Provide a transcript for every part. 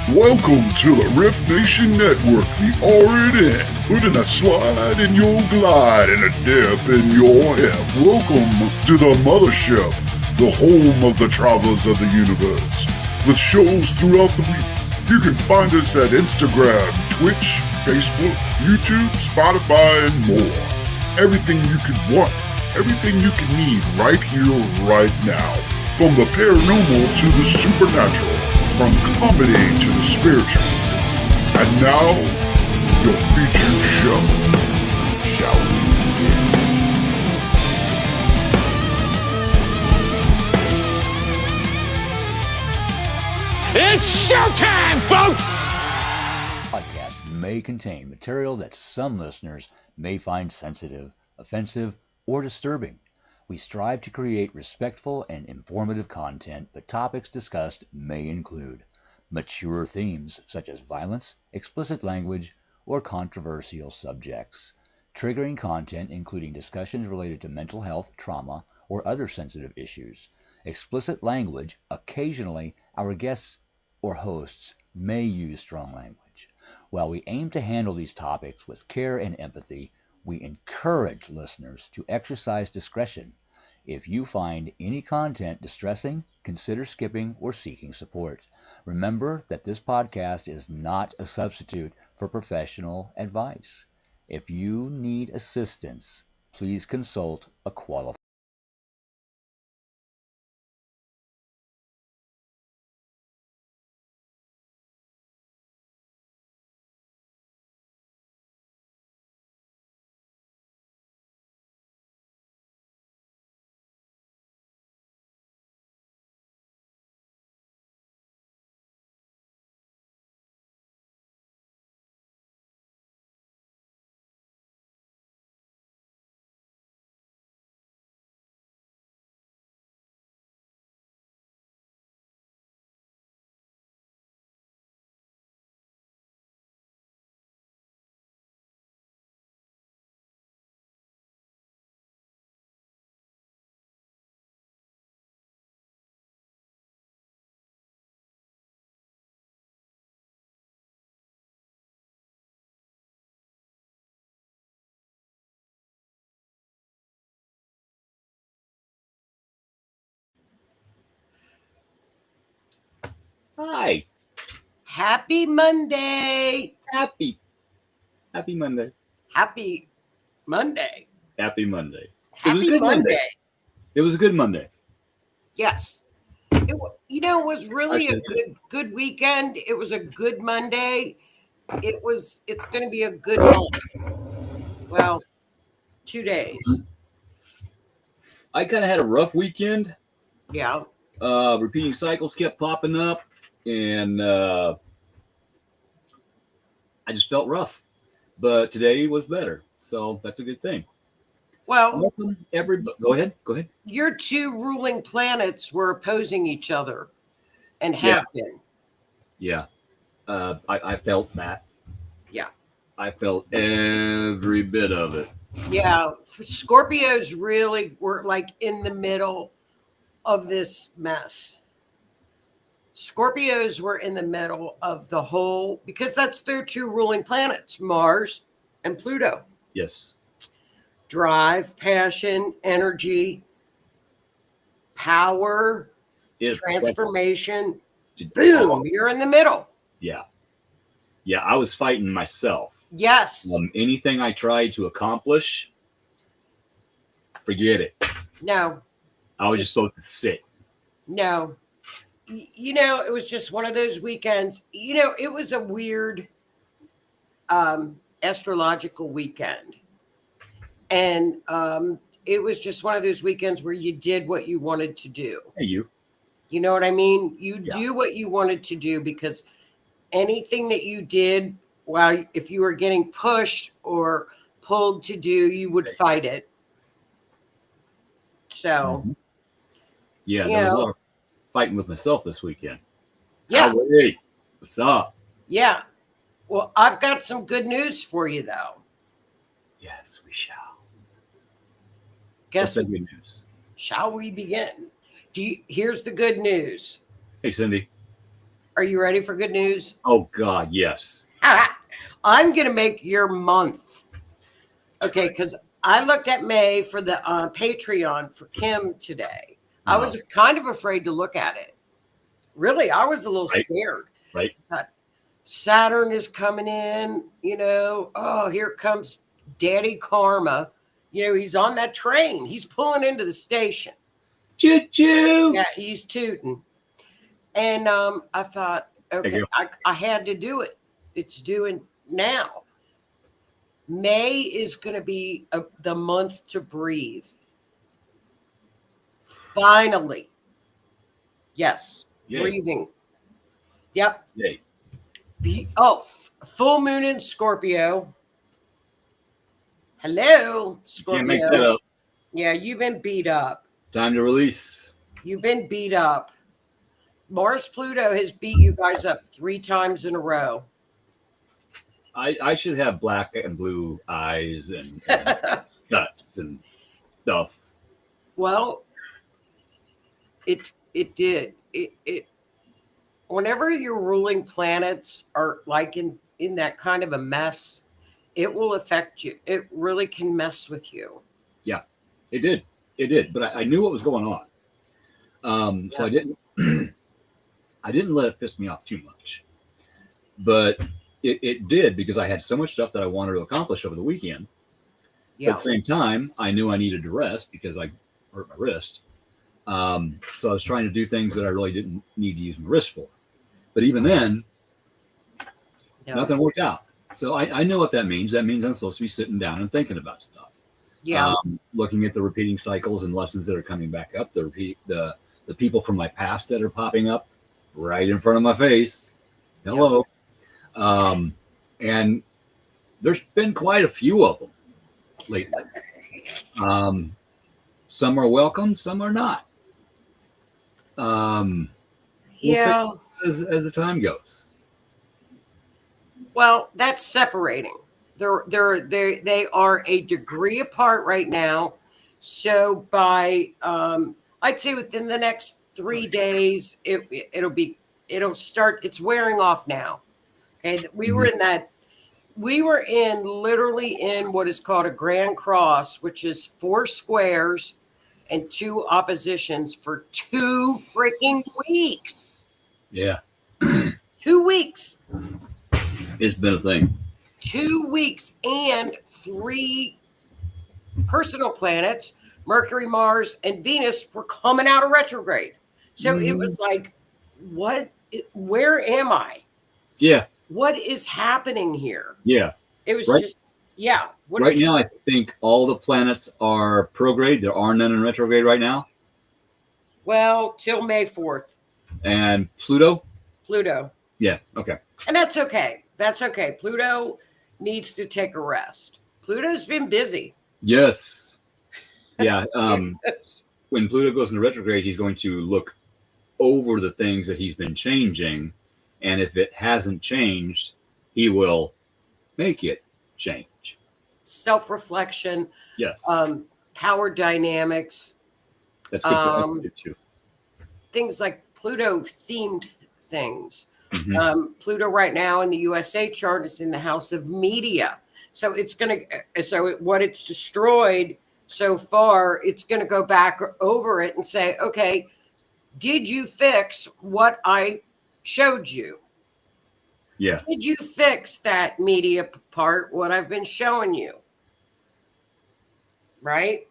Welcome to the Riff Nation Network, the RNN. Putting a slide in your glide and a dip in your hip. Welcome to the mothership, the home of the travelers of the universe. With shows throughout the week, you can find us at Instagram, Twitch, Facebook, YouTube, Spotify, and more. Everything you could want, everything you can need right here, right now. From the paranormal to the supernatural, from comedy to the spiritual. And now, your featured show. Shall we begin? It's showtime, folks! Podcast may contain material that some listeners may find sensitive, offensive, or disturbing. We strive to create respectful and informative content, but topics discussed may include mature themes such as violence, explicit language, or controversial subjects, triggering content including discussions related to mental health, trauma, or other sensitive issues, explicit language. Occasionally, our guests or hosts may use strong language. While we aim to handle these topics with care and empathy, we encourage listeners to exercise discretion. If you find any content distressing, consider skipping or seeking support. Remember that this podcast is not a substitute for professional advice. If you need assistance, please consult a qualified. Hi. Happy Monday. Happy Monday. Happy Monday. Happy Monday. Happy Monday. It was a good Monday. Yes. It was really a good weekend. It was a good Monday. It's going to be a good month. Well, 2 days. I kind of had a rough weekend. Yeah. Repeating cycles kept popping up, and I just felt rough. But today was better, so that's a good thing. Well, welcome everybody. Go ahead. Your two ruling planets were opposing each other and have been. Yeah. I felt that. Yeah. I felt every bit of it. Yeah. Scorpios really were like in the middle of this mess. Scorpios were in the middle of the whole, because that's their two ruling planets, Mars and Pluto. Yes. Drive, passion, energy, power, transformation. Boom, you're in the middle. Yeah. Yeah, I was fighting myself. Yes. Anything I tried to accomplish, forget it. No. I was just supposed to sit. No. It was just one of those weekends. It was a weird astrological weekend. And it was just one of those weekends where you did what you wanted to do. Hey, you. You know what I mean? You do what you wanted to do, because anything that you did, if you were getting pushed or pulled to do, you would fight it. So, yeah, there was a lot of fighting with myself this weekend. Yeah. Hey, what's up? Yeah. Well, I've got some good news for you, though. Yes, we shall. Guess what's the good news? Shall we begin? Here's the good news. Hey, Cindy. Are you ready for good news? Oh God, yes. I'm going to make your month. Okay, because I looked at May for the Patreon for Kim today. I was kind of afraid to look at it. Really, I was a little scared. Right. Saturn is coming in, oh, here comes Daddy Karma. He's on that train. He's pulling into the station. Choo-choo. Yeah, he's tooting. And I thought, okay, I had to do it. It's doing now. May is going to be the month to breathe. Finally. Yes. Yay. Breathing. Yep. Yay. Full moon in Scorpio. Hello, Scorpio. Can't make that up. Yeah, you've been beat up. Time to release. You've been beat up. Mars Pluto has beat you guys up 3 times in a row. I should have black and blue eyes and guts and stuff. Well, it did. It whenever your ruling planets are like in that kind of a mess, it will affect you. It really can mess with you. Yeah, it did. It did. But I knew what was going on. So I didn't I didn't let it piss me off too much. But it did, because I had so much stuff that I wanted to accomplish over the weekend. Yeah. But at the same time, I knew I needed to rest because I hurt my wrist. So I was trying to do things that I really didn't need to use my wrist for. But even then, nothing worked out. So I know what that means. That means I'm supposed to be sitting down and thinking about stuff. Yeah. Looking at the repeating cycles and lessons that are coming back up, the people from my past that are popping up right in front of my face. Hello. Yeah. And there's been quite a few of them lately. Some are welcome, some are not. Yeah. As the time goes. Well, that's separating. They are a degree apart right now. So by I'd say within the next 3 days, it'll start. It's wearing off now. Okay, we were literally in what is called a grand cross, which is 4 squares and 2 oppositions for 2 freaking weeks. Yeah. 2 weeks. It's been a thing. 2 weeks, and 3 personal planets, Mercury, Mars, and Venus, were coming out of retrograde. So it was like, where am I? Yeah. What is happening here? Yeah. It was yeah. Right now, I think all the planets are prograde. There are none in retrograde right now. Well, till May 4th. And Pluto? Pluto. Yeah. Okay. And that's okay. That's okay. Pluto needs to take a rest. Pluto's been busy. Yes. Yeah. When Pluto goes into retrograde, he's going to look over the things that he's been changing. And if it hasn't changed, he will make it change. Self-reflection. Yes. Power dynamics. That's good. That's good too. Things like Pluto-themed things. Mm-hmm. Pluto right now in the USA chart is in the house of media. So what it's destroyed so far, it's going to go back over it and say, okay, did you fix what I showed you? Yeah. Did you fix that media part, what I've been showing you? Right?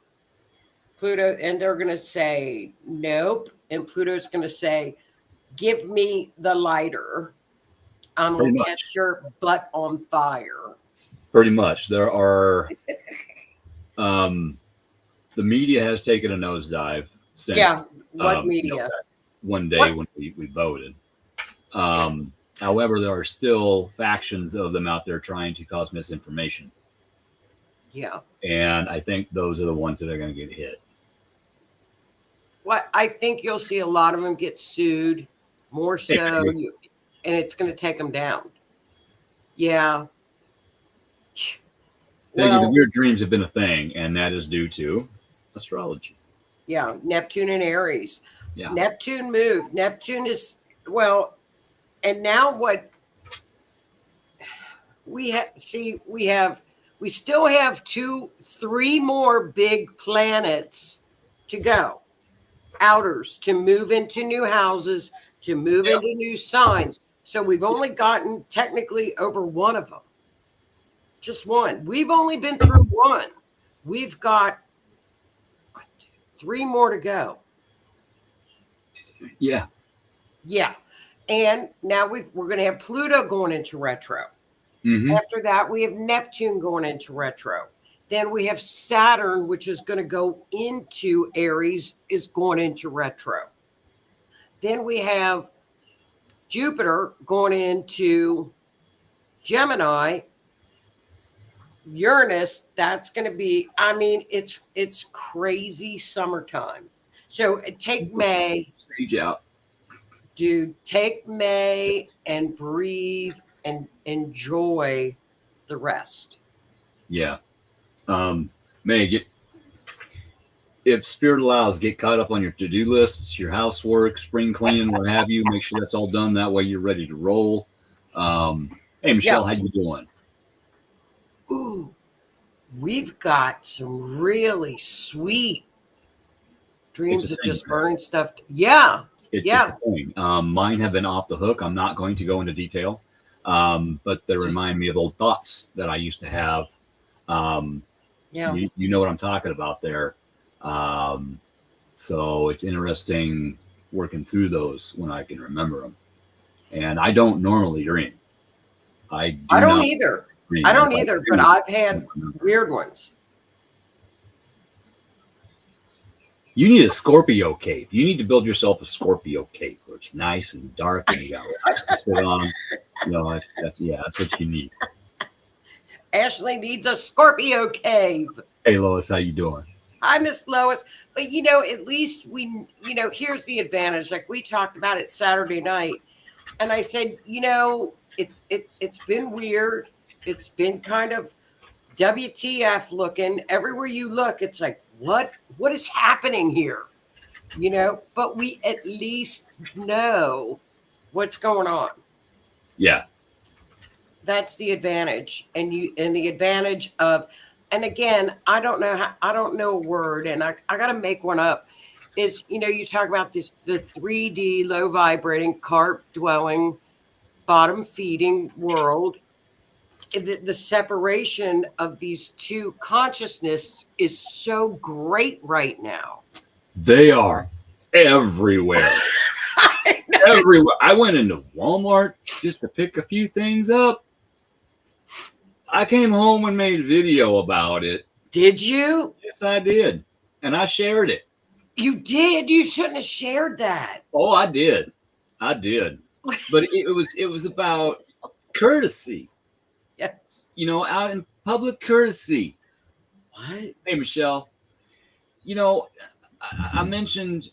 Pluto, and they're going to say, nope. And Pluto's going to say, give me the lighter. I'm going to catch your butt on fire. Pretty much. There are, the media has taken a nosedive since. Yeah. What media? One day when we voted. However, there are still factions of them out there trying to cause misinformation. Yeah. And I think those are the ones that are going to get hit. Well, I think you'll see a lot of them get sued, more so, and it's going to take them down. Yeah. The weird dreams have been a thing, and that is due to astrology. Yeah, Neptune and Aries. Yeah. Neptune moved. Neptune is, well, And now what we still have 3 more big planets to go. Outers to move into new houses, to move into new signs. So we've only gotten technically over one of them. Just one. We've only been through one. We've got 3 more to go. Yeah. Yeah. And now we're going to have Pluto going into retro. Mm-hmm. After that, we have Neptune going into retro. Then we have Saturn, which is going to go into Aries, is going into retro. Then we have Jupiter going into Gemini. Uranus, that's going to be, I mean, it's crazy summertime. So take May. Stage out. Dude, take May and breathe and enjoy the rest. Yeah. May, if spirit allows, get caught up on your to-do lists, your housework, spring cleaning, what have you. Make sure that's all done. That way you're ready to roll. Hey, Michelle, how you doing? Ooh, we've got some really sweet dreams of just burning stuff. Yeah. It's a thing. Mine have been off the hook. I'm not going to go into detail, but they remind me of old thoughts that I used to have. You know what I'm talking about there. So it's interesting working through those when I can remember them. And I don't normally dream. I don't either. I don't either, but I've had weird ones. You need a Scorpio cape. You need to build yourself a Scorpio cape where it's nice and dark and you got rocks to sit on. You know, that's what you need. Ashley needs a Scorpio cave. Hey, Lois, how you doing? Hi, Miss Lois. But, at least here's the advantage. Like we talked about it Saturday night. And I said, it's been weird. It's been kind of WTF looking. Everywhere you look, it's like, what is happening here? But we at least know what's going on. Yeah. That's the advantage. And the advantage of, and again, I don't know a word, and I got to make one up, is, you talk about the 3D low vibrating carp dwelling, bottom feeding world. The separation of these two consciousness is so great right now. They are everywhere. Everywhere. I went into Walmart just to pick a few things up. I came home and made a video about it. Did you? Yes, I did. And I shared it. You did? You shouldn't have shared that. Oh, I did. But it was about courtesy. Yes. Out in public courtesy. What? Hey, Michelle. I mentioned,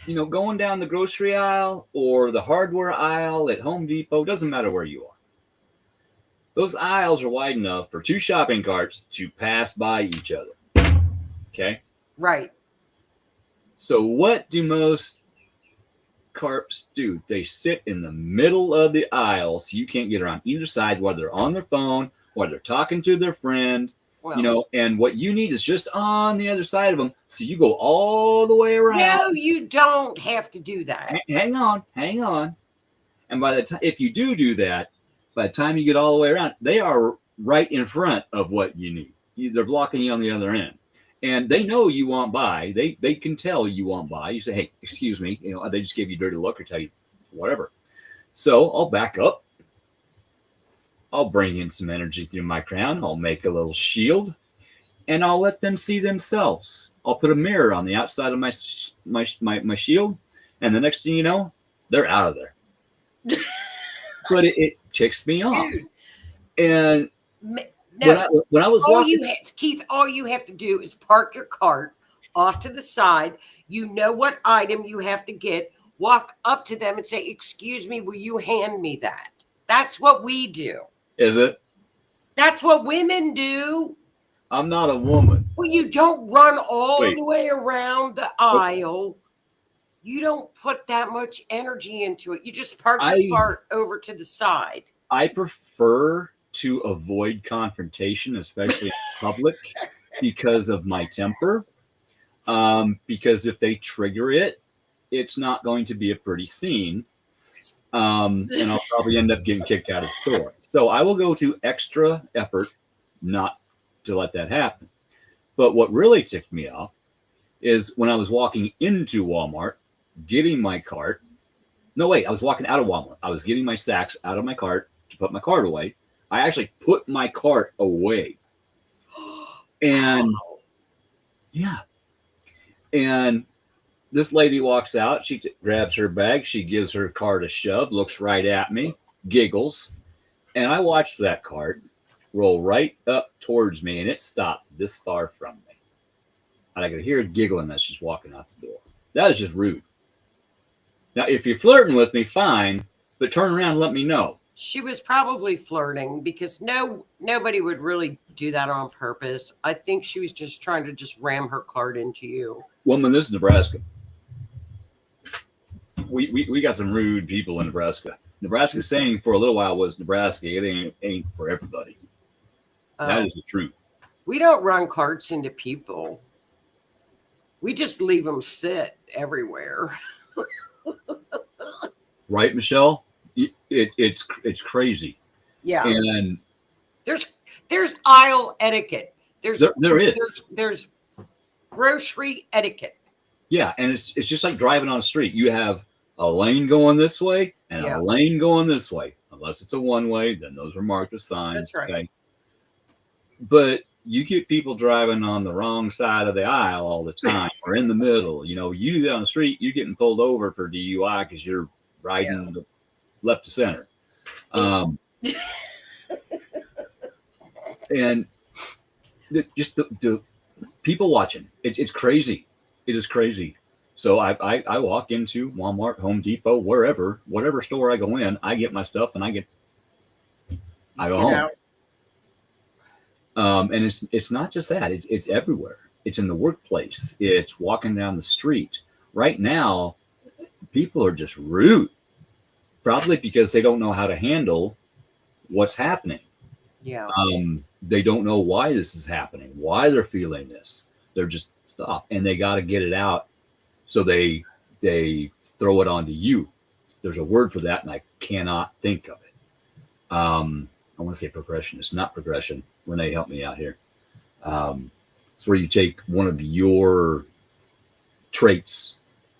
going down the grocery aisle or the hardware aisle at Home Depot. Doesn't matter where you are. Those aisles are wide enough for 2 shopping carts to pass by each other. Okay? Right. So what do most carts do? They sit in the middle of the aisle so you can't get around either side, whether they're on their phone or they're talking to their friend. Well, and what you need is just on the other side of them. So you go all the way around. No, you don't have to do that. Hang on. And by the time, if you do that, by the time you get all the way around, they are right in front of what you need. They're blocking you on the other end. And they know you want by. They can tell you want by. You say, hey, excuse me. They just give you a dirty look or tell you whatever. So I'll back up. I'll bring in some energy through my crown. I'll make a little shield. And I'll let them see themselves. I'll put a mirror on the outside of my shield. And the next thing you know, they're out of there. But it ticks me off. And no, when I was walking, Keith, all you have to do is park your cart off to the side. You know what item you have to get. Walk up to them and say, excuse me, will you hand me that? That's what we do. Is it? That's what women do. I'm not a woman. Well, you don't run all the way around the aisle. you don't put that much energy into it. You just park I- the cart over to the side. I prefer to avoid confrontation, especially in public, because of my temper. Because if they trigger it, it's not going to be a pretty scene. And I'll probably end up getting kicked out of the store. So I will go to extra effort not to let that happen. But what really ticked me off is when I was walking into Walmart, getting my cart. No, wait, I was walking out of Walmart. I was getting my sacks out of my cart to put my cart away. I actually put my cart away. And yeah. And this lady walks out. She grabs her bag. She gives her cart a shove, looks right at me, giggles. And I watched that cart roll right up towards me, and it stopped this far from me. And I could hear her giggling as she's walking out the door. That is just rude. Now, if you're flirting with me, fine, but turn around and let me know. She was probably flirting because nobody would really do that on purpose. I think she was just trying to just ram her cart into you. Woman, this is Nebraska. We got some rude people in Nebraska. Nebraska's saying for a little while was Nebraska. It ain't for everybody. That is the truth. We don't run carts into people. We just leave them sit everywhere. Right, Michelle? It's crazy. Yeah. And there's aisle etiquette. There is. There's grocery etiquette. Yeah, and it's just like driving on a street. You have a lane going this way and a lane going this way. Unless it's a one-way, then those are marked with signs. That's right. Okay? But you get people driving on the wrong side of the aisle all the time or in the middle. You do that on the street, you're getting pulled over for DUI because you're riding the left to center. And the people watching, it's crazy. It is crazy. So I walk into Walmart, Home Depot, whatever store I go in, I get my stuff and I go home. And it's not just that, it's everywhere. It's in the workplace. It's walking down the street. Right now, people are just rude, probably because they don't know how to handle what's happening. Yeah. They don't know why this is happening, why they're feeling this. They're just stuff, and they got to get it out. So they throw it onto you. There's a word for that, and I cannot think of it. I want to say progression. It's not progression. Renee, help me out here. It's where you take one of your traits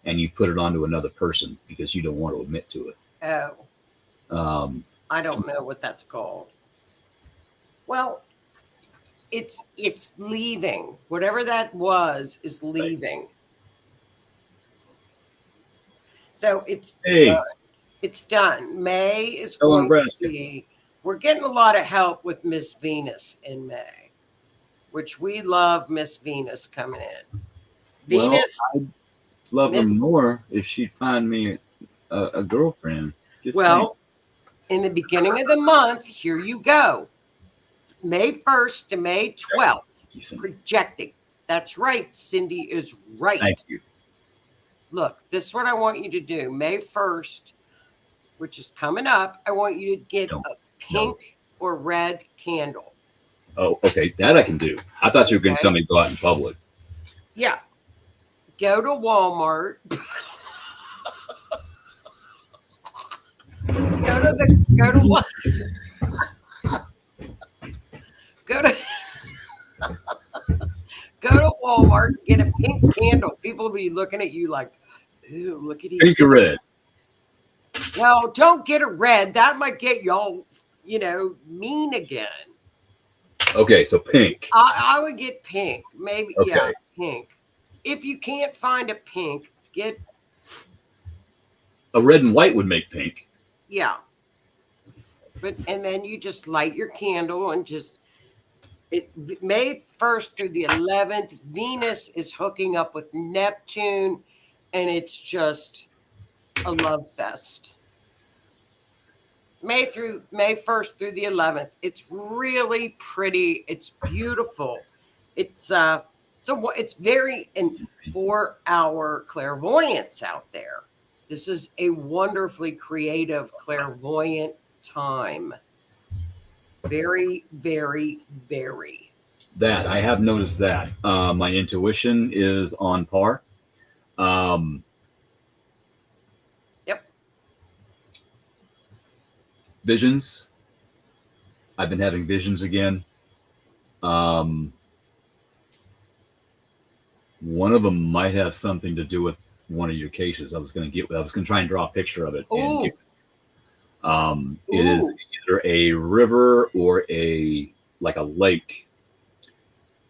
and you put it onto another person because you don't want to admit to it. Oh. I don't know what that's called. Well, it's leaving. Whatever that was is leaving. Right. So it's done. It's done. May is going to be. We're getting a lot of help with Miss Venus in May, which we love Miss Venus coming in. Venus. Well, I'd love her more if she'd find me a girlfriend. In the beginning of the month, here you go. May 1st to May 12th. Projecting. That's right. Cindy is right. Thank you. Look, this is what I want you to do. May 1st, which is coming up, I want you to get a pink or red candle. Oh, okay. That I can do. I thought you were going to tell me to go out in public. Yeah. Go to Walmart. Go to Walmart, get a pink candle. People will be looking at you like, ooh, look at these. Pink or red? Well, don't get a red. That might get y'all, mean again. Okay, so pink. I would get pink. Maybe, okay. Pink. If you can't find a pink, get a red and white would make pink. Yeah. And then you just light your candle and May 1st through the 11th, Venus is hooking up with Neptune, and it's just a love fest. May 1st through the 11th. It's really pretty. It's beautiful. It's So it's very, and for our clairvoyants out there, this is a wonderfully creative, clairvoyant time. Very, very, very. That I have noticed that my intuition is on par. Yep. Visions. I've been having visions again. One of them might have something to do with one of your cases. I was going to try and draw a picture of it. Ooh. It is either a river or like a lake.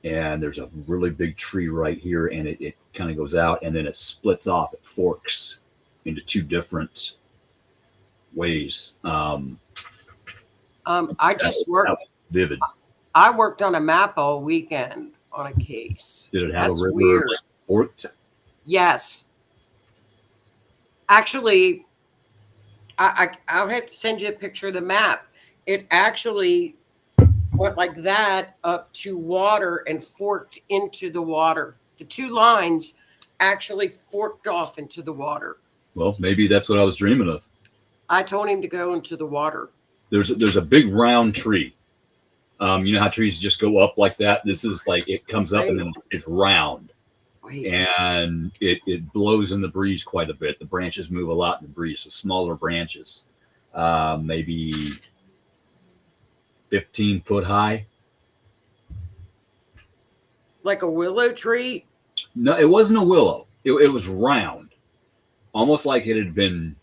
And there's a really big tree right here, and it kind of goes out, and then it splits off. It forks into two different ways. I just worked. Vivid. I worked on a map all weekend on a case. Did it have That's a river weird. like forked? Yes. Actually, I'll have to send you a picture of the map. It actually went like that up to water and forked into the water. The two lines actually forked off into the water. Well, maybe that's what I was dreaming of. I told him to go into the water. There's a big round tree. You know how trees just go up like that? This is like it comes up and then it's round. Wait. And it blows in the breeze quite a bit. The branches move a lot in the breeze, so smaller branches, maybe 15 foot high. Like a willow tree? No, it wasn't a willow. It was round, almost like it had been,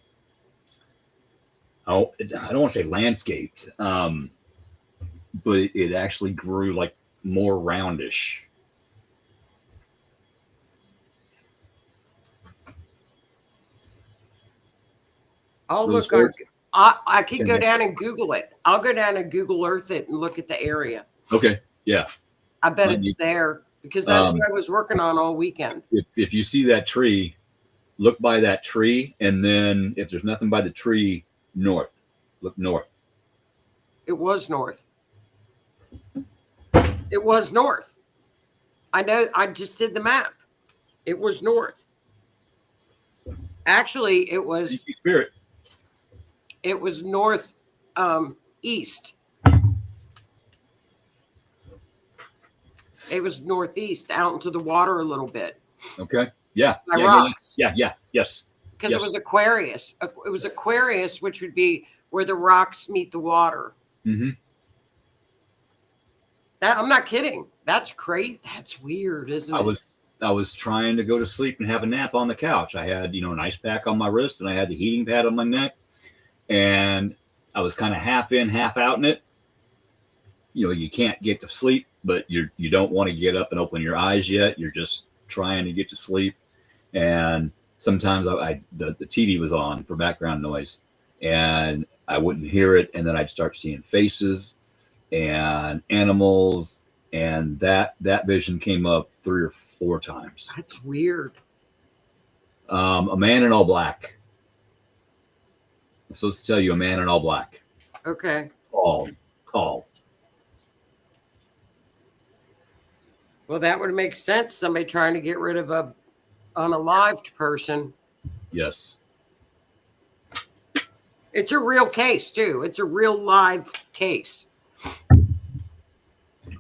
I don't want to say landscaped, but it actually grew like more roundish. I'll Those look on. words? I could go down and Google it. I'll go down and Google Earth it and look at the area. Okay, yeah. I bet it's there because that's what I was working on all weekend. If you see that tree, look by that tree, and then if there's nothing by the tree, north. Look north. It was north. It was north. I know. I just did the map. It was north. Actually, it was. Spirit. It was north, east. It was northeast, out into the water a little bit. Okay. Yeah. By rocks. Yeah. Yes. Because it was Aquarius. It was Aquarius, which would be where the rocks meet the water. Mm-hmm. That I'm not kidding. That's crazy. That's weird, isn't it? I was trying to go to sleep and have a nap on the couch. I had, an ice pack on my wrist, and I had the heating pad on my neck, and I was kind of half in, half out in it. You can't get to sleep, but you don't want to get up and open your eyes yet. You're just trying to get to sleep, and sometimes the TV was on for background noise, and I wouldn't hear it, and then I'd start seeing faces and animals, and that vision came up 3 or 4 times. That's weird. A man in all black. I'm supposed to tell you a man in all black. Okay. Call. Well, that would make sense. Somebody trying to get rid of a unalived person. Yes. It's a real case too. It's a real live case.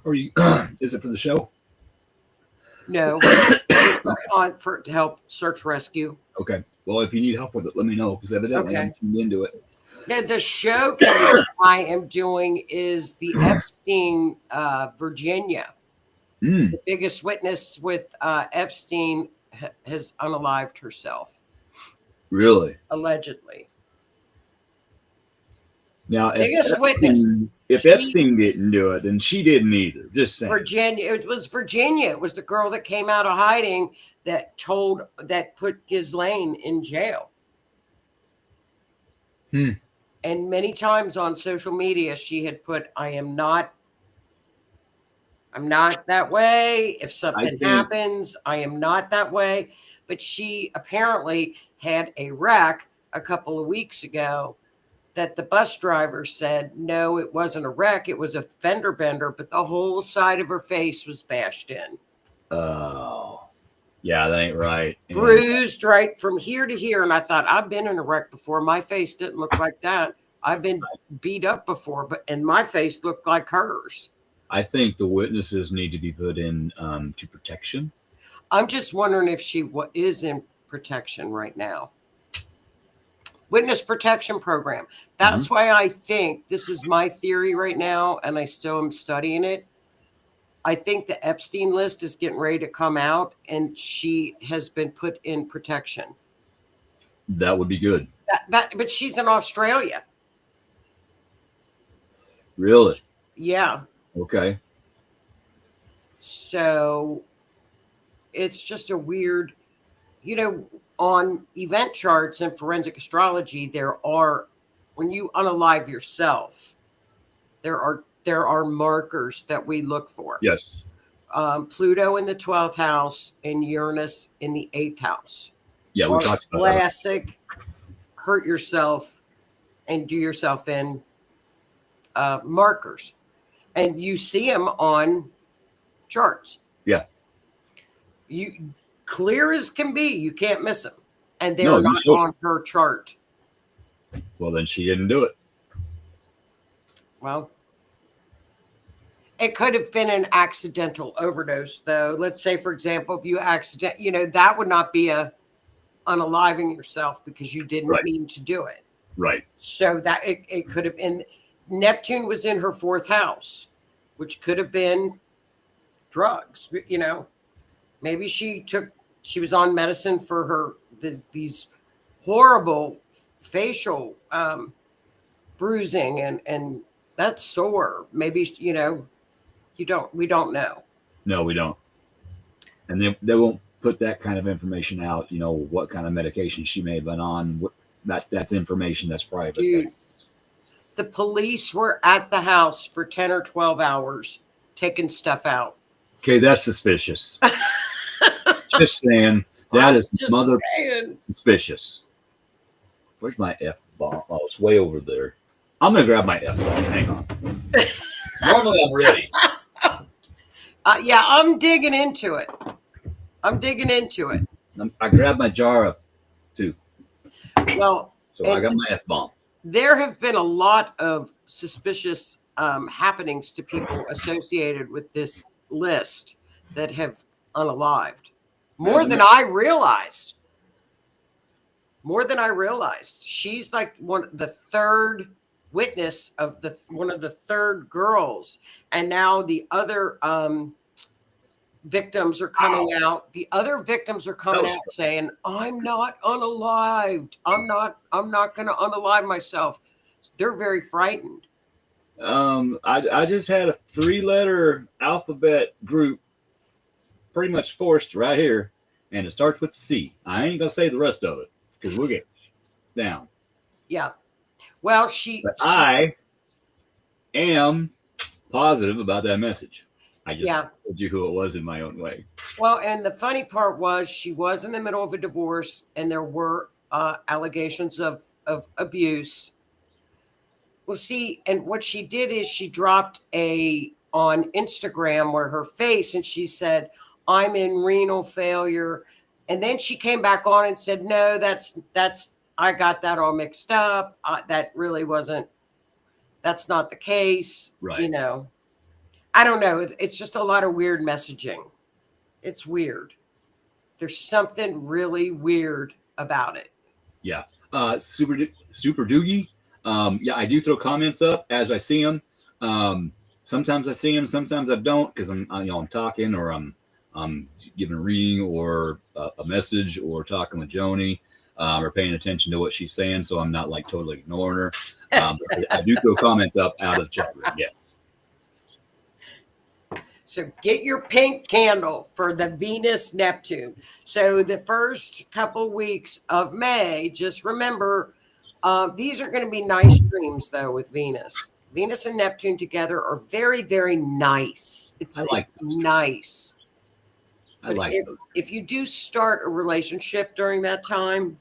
Or you? Is it for the show? No. To help search rescue. Okay. Well, if you need help with it, let me know, because evidently I'm tuned into it. Now, the show I am doing is the Epstein, Virginia. The biggest witness with Epstein has unalived herself. Really? Allegedly. Now, Biggest witness. If Epstein didn't do it, then she didn't either. Just saying. Virginia. It was Virginia. It was the girl that came out of hiding that put Ghislaine in jail. And many times on social media, she had put, I'm not that way. If something happens, I am not that way. But she apparently had a wreck a couple of weeks ago that the bus driver said, no, it wasn't a wreck. It was a fender bender, but the whole side of her face was bashed in. Oh, yeah, that ain't right. And Bruised right from here to here. And I thought, I've been in a wreck before. My face didn't look like that. I've been beat up before, and my face looked like hers. I think the witnesses need to be put in to protection. I'm just wondering if she is in protection right now. Witness protection program. That's why I think, this is my theory right now, and I still am studying it. I think the Epstein list is getting ready to come out, and she has been put in protection. That would be good. But she's in Australia. Really? Yeah. Okay. So it's just a weird, on event charts and forensic astrology, there are, when you unalive yourself, there are markers that we look for. Yes. Pluto in the 12th house and Uranus in the 8th house. Yeah, we talked about that. Classic, hurt yourself and do yourself in markers. And you see them on charts. Yeah. You clear as can be. You can't miss them. And they're not on her chart. Well, then she didn't do it. Well, it could have been an accidental overdose, though. Let's say, for example, if you that would not be a unaliving yourself because you didn't mean to do it. Right. So that it could have been. Neptune was in her 4th house, which could have been drugs. Maybe she was on medicine for her these horrible facial bruising and that's sore. Maybe we don't know. No, we don't. And they won't put that kind of information out. What kind of medication she may have been on. That's information that's private. Dude, the police were at the house for 10 or 12 hours taking stuff out. Okay, that's suspicious. Just saying. That is mother suspicious. Where's my F-bomb? Oh, it's way over there. I'm going to grab my F-bomb. Hang on. Normally I'm ready. Yeah, I'm digging into it. I grabbed my jar of too. Well, so I got my F-bomb. There have been a lot of suspicious happenings to people associated with this list that have unalived. More than I realized. She's like the third witness of one of the third girls, and now the other victims are coming out. The other victims are coming out saying, "I'm not unalived. I'm not going to unalive myself." They're very frightened. I just had a 3-letter alphabet group pretty much forced right here, and it starts with C. I ain't gonna say the rest of it because we'll get down. Yeah. Well, I am positive about that message. I just told you who it was in my own way. Well, and the funny part was she was in the middle of a divorce, and there were allegations of abuse. Well, see, and what she did is she dropped on Instagram where her face, and she said, "I'm in renal failure." And then she came back on and said, "No, that's I got that all mixed up. That really wasn't. That's not the case." Right. I don't know. It's just a lot of weird messaging. It's weird. There's something really weird about it. Yeah. Super Doogie. Yeah, I do throw comments up as I see them. Sometimes I see them, sometimes I don't, because I'm talking or I'm giving a reading or a message or talking with Joni or paying attention to what she's saying, so I'm not like totally ignoring her. I do throw comments up out of the chat room. Yes. So get your pink candle for the Venus Neptune. So the first couple weeks of May, just remember, these are going to be nice dreams, though, with Venus. Venus and Neptune together are very, very nice. It's nice. I like those. If you do start a relationship during that time,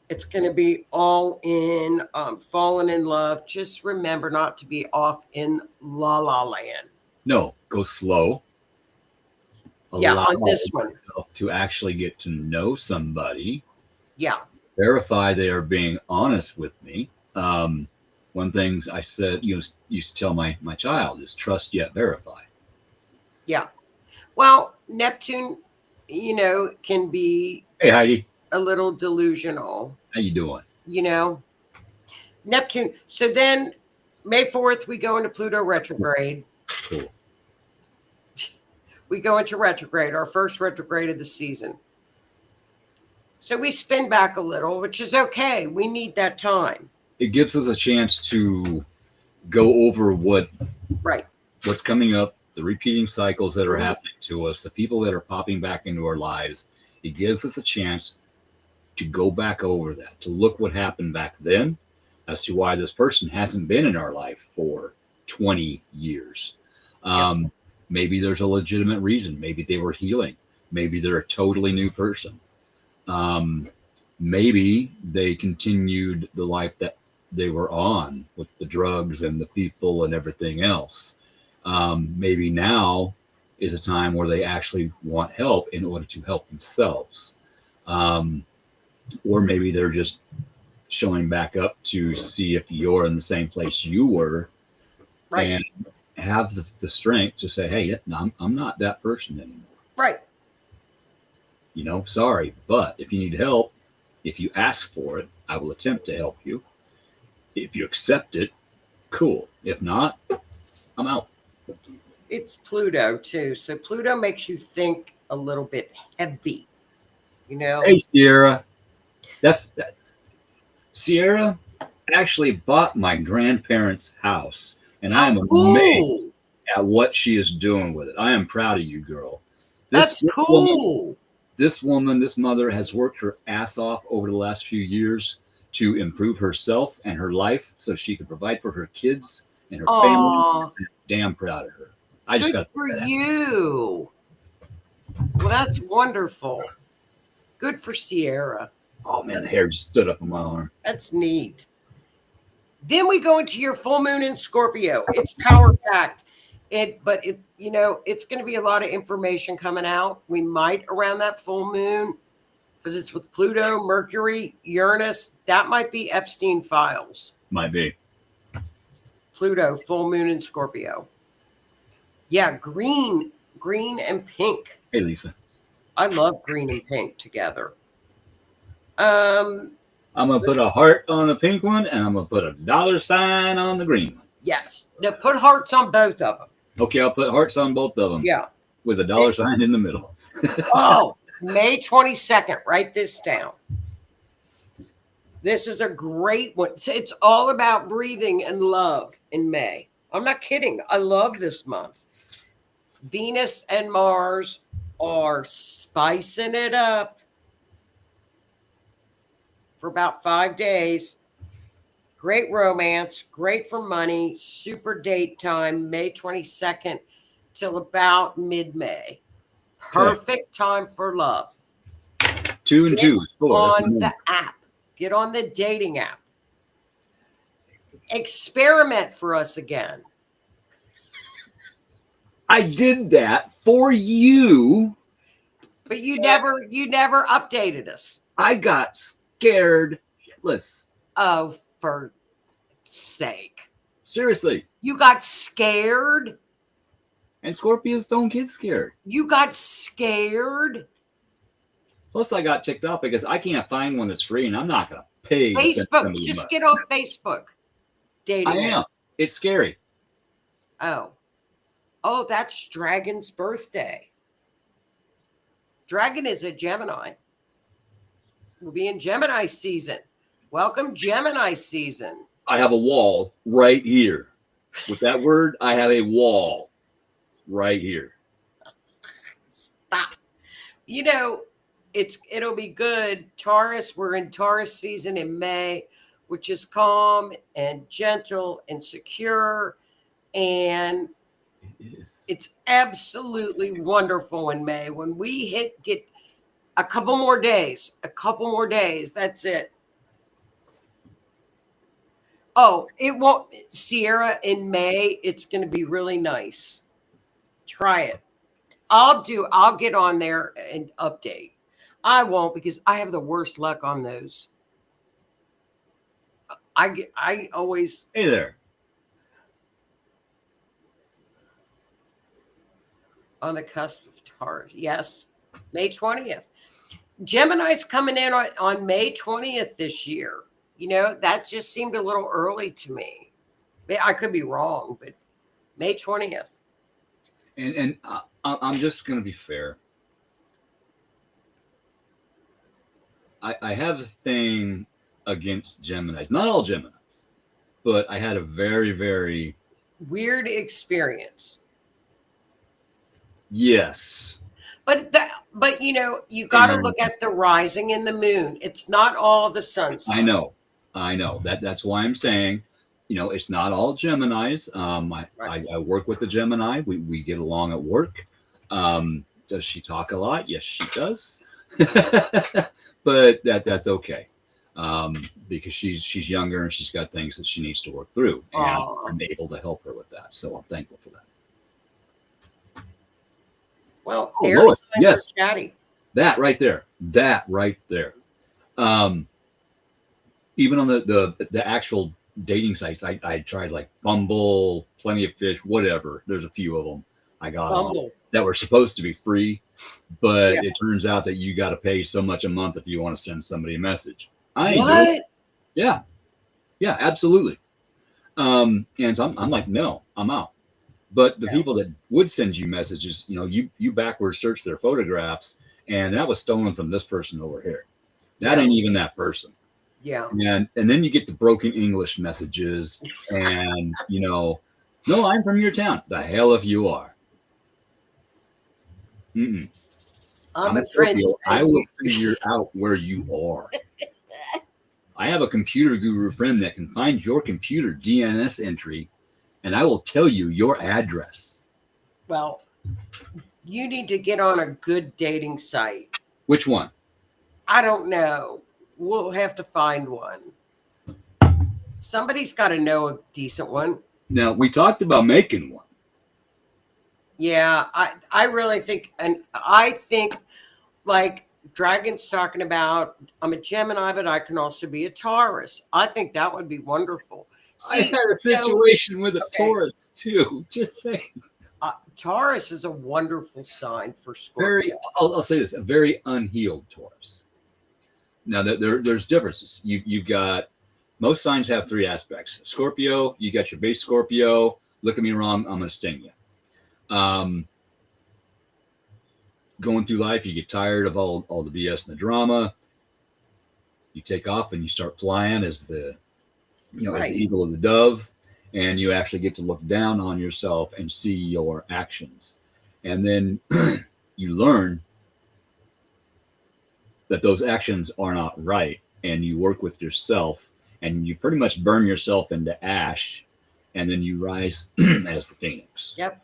it's going to be all in, falling in love. Just remember not to be off in la la land. No, go slow. allow on this one. myself to actually get to know somebody, Yeah. verify they are being honest with me. One thing I said, used to tell my child is trust yet verify. Yeah. Well, Neptune, can be Hey Heidi, a little delusional, how you doing? Neptune. So then May 4th, we go into Pluto retrograde. Cool. We go into retrograde, our first retrograde of the season. So we spin back a little, which is okay. We need that time. It gives us a chance to go over Right. what's coming up, the repeating cycles that are Mhm. happening to us, the people that are popping back into our lives. It gives us a chance to go back over that, to look what happened back then as to why this person hasn't been in our life for 20 years. Maybe there's a legitimate reason. Maybe they were healing. Maybe they're a totally new person. Maybe they continued the life that they were on with the drugs and the people and everything else. Maybe now is a time where they actually want help in order to help themselves. Or maybe they're just showing back up to see if you're in the same place you were, Right. and have the strength to say, hey, I'm not that person anymore. Right. Sorry, but if you need help, if you ask for it, I will attempt to help you. If you accept it, cool. If not, I'm out. It's Pluto too. So Pluto makes you think a little bit heavy, Hey, Sierra. Sierra actually bought my grandparents' house, and I am amazed at what she is doing with it. I am proud of you, girl. That's cool. This mother has worked her ass off over the last few years to improve herself and her life so she can provide for her kids and her family. I'm damn proud of her. I just got for you. Well, that's wonderful. Good for Sierra. Oh man, the hair just stood up on my arm. That's neat. Then we go into your full moon in Scorpio. It's power packed. But it's going to be a lot of information coming out. We might around that full moon, because it's with Pluto, Mercury, Uranus. That might be Epstein files. Might be. Pluto, full moon in Scorpio. Yeah, green and pink. Hey, Lisa. I love green and pink together. I'm going to put a heart on the pink one, and I'm going to put a $sign on the green one. Yes. Now put hearts on both of them. Okay, I'll put hearts on both of them. Yeah. With a $sign in the middle. Oh, May 22nd. Write this down. This is a great one. It's all about breathing and love in May. I'm not kidding. I love this month. Venus and Mars are spicing it up for about 5 days. Great romance, great for money, super date time, May 22nd till about mid-May. Perfect time for love. 2 and 2 is 4. On the app. Get on the dating app. Experiment for us again. I did that for you. But you never updated us. I got scared shitless. Oh, for sake. Seriously. You got scared? And Scorpios don't get scared. You got scared? Plus, I got ticked off because I can't find one that's free, and I'm not going to pay. Facebook. Just get on Facebook. Dating. I am. It's scary. Oh, that's Dragon's birthday. Dragon is a Gemini. We'll be in Gemini season. Welcome, Gemini season. I have a wall right here. With that word, I have a wall right here. Stop. It'll be good. Taurus, we're in Taurus season in May, which is calm and gentle and secure. And it's absolutely wonderful in May. When we get a couple more days, that's it. Oh, it won't. Sierra, in May, it's going to be really nice. Try it. I'll get on there and update. I won't because I have the worst luck on those. I always Hey there. on the cusp of Taurus. Yes, May 20th. Gemini's coming in on May 20th this year. You know, that just seemed a little early to me. I could be wrong, but May 20th. And I'm just going to be fair. I have a thing against Geminis. Not all Geminis, but I had a very, very weird experience. Yes. But you know, you got to look at the rising and the moon. It's not all the sun stuff. I know. That's why I'm saying, you know, it's not all Geminis. I work with the Gemini. We get along at work. Does she talk a lot? Yes, she does. But that's okay. Because she's younger and she's got things that she needs to work through, and I'm able to help her with that. So I'm thankful for that. Well, Lois, yes, chatty. That right there. Even on the actual dating sites, I tried like Bumble, Plenty of Fish, whatever. There's a few of them I got on that were supposed to be free, but it turns out that you got to pay so much a month if you want to send somebody a message. What? Yeah, absolutely. And so I'm like, no, I'm out. But the people that would send you messages, you know, you backwards search their photographs, and that was stolen from this person over here. That ain't even that person. Yeah. And then you get the broken English messages, and you know, no, I'm from your town. The hell if you are. I'm a Scorpio. I will figure out where you are. I have a computer guru friend that can find your computer DNS entry, and I will tell you your address. Well, you need to get on a good dating site. Which one? I don't know. We'll have to find one. Somebody's got to know a decent one. Now, we talked about making one. Yeah, I really think, and I think like Dragon's talking about, I'm a Gemini, but I can also be a Taurus. I think that would be wonderful. See, I had a situation with a Taurus too. Just saying. Taurus is a wonderful sign for Scorpio. I'll say this: a very unhealed Taurus. Now there's differences. You've got most signs have three aspects. Scorpio, you got your base Scorpio. Look at me wrong, I'm gonna sting you. Going through life, you get tired of all the BS and the drama. You take off and you start flying as the as the eagle or the dove, and you actually get to look down on yourself and see your actions. And then you learn that those actions are not right, and you work with yourself, and you pretty much burn yourself into ash, and then you rise as the phoenix. Yep.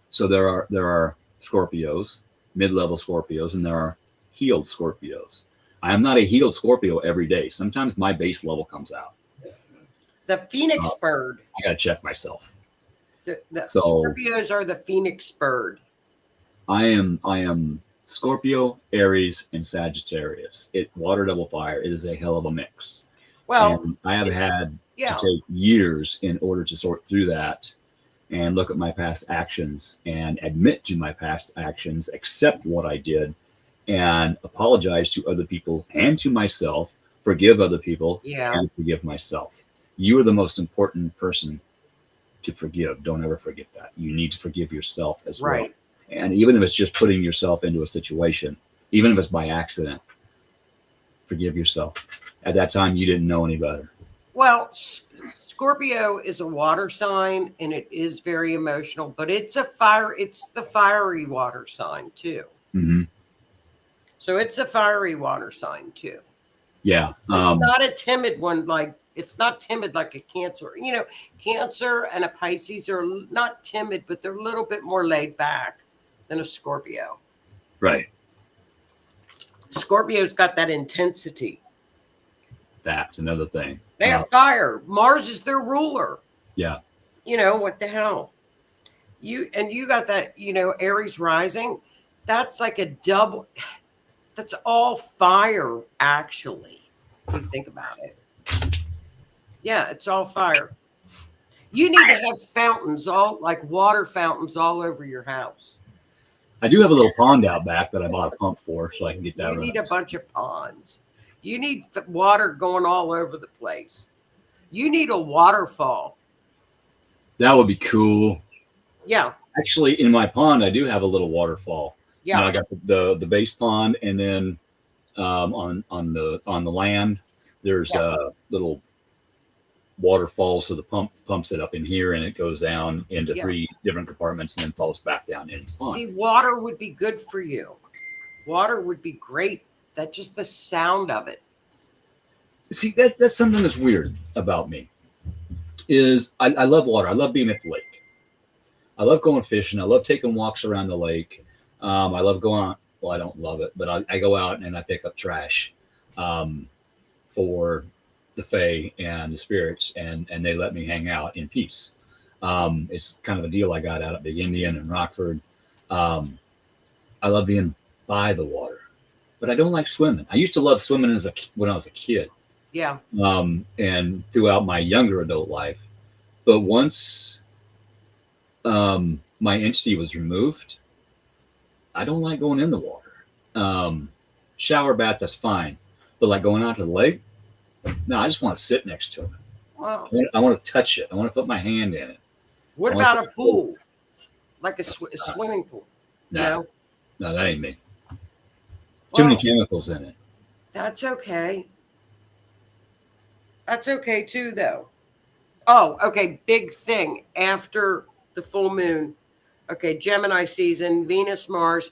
So there are Scorpios, mid-level Scorpios, and there are healed Scorpios. I am not a healed Scorpio every day. Sometimes my base level comes out. The Phoenix bird. I got to check myself. The Scorpios are the Phoenix bird. I am Scorpio, Aries, and Sagittarius. Water, double fire. It is a hell of a mix. Well, and I have had to take years in order to sort through that and look at my past actions and admit to my past actions, accept what I did, and apologize to other people and to myself, forgive other people, and forgive myself. You are the most important person to forgive. Don't ever forget that. You need to forgive yourself as well. And even if it's just putting yourself into a situation, even if it's by accident, forgive yourself. At that time, you didn't know any better. Well, Scorpio is a water sign, and it is very emotional, but it's the fiery water sign too. Mm-hmm. So it's a fiery water sign too. Yeah. It's not a timid one. It's not timid like a Cancer. You know, Cancer and a Pisces are not timid, but they're a little bit more laid back than a Scorpio. Right. Scorpio's got that intensity. That's another thing. They have fire. Mars is their ruler. Yeah. You know, what the hell? You got that, Aries rising. That's like a double. That's all fire, actually. If you think about it. Yeah, it's all fire. You need to have fountains, all like water fountains, all over your house. I do have a little pond out back that I bought a pump for, so I can get that You running. need a bunch of ponds. You need water going all over the place. You need a waterfall. That would be cool. Yeah. Actually, in my pond, I do have a little waterfall. Yeah. I got the base pond, and then on the land, there's a little waterfall. So the pump pumps it up in here, and it goes down into 3 different compartments, and then falls back down in the pond. See, water would be good for you. Water would be great. That just the sound of it. See, that's something that's weird about me. Is I love water. I love being at the lake. I love going fishing. I love taking walks around the lake. I love going on. Well, I don't love it, but I go out and I pick up trash for the fae and the spirits, and they let me hang out in peace. It's kind of a deal I got out at Big Indian and Rockford. I love being by the water, but I don't like swimming. I used to love swimming when I was a kid. Yeah. And throughout my younger adult life. But once my entity was removed, I don't like going in the water. Shower bath, that's fine. But like going out to the lake, no, I just want to sit next to it. Wow. I want to touch it. I want to put my hand in it. What about a pool? Like a swimming pool? No, that ain't me. Too many chemicals in it. That's okay. That's okay too, though. Oh, okay. Big thing after the full moon. Okay, Gemini season, Venus, Mars.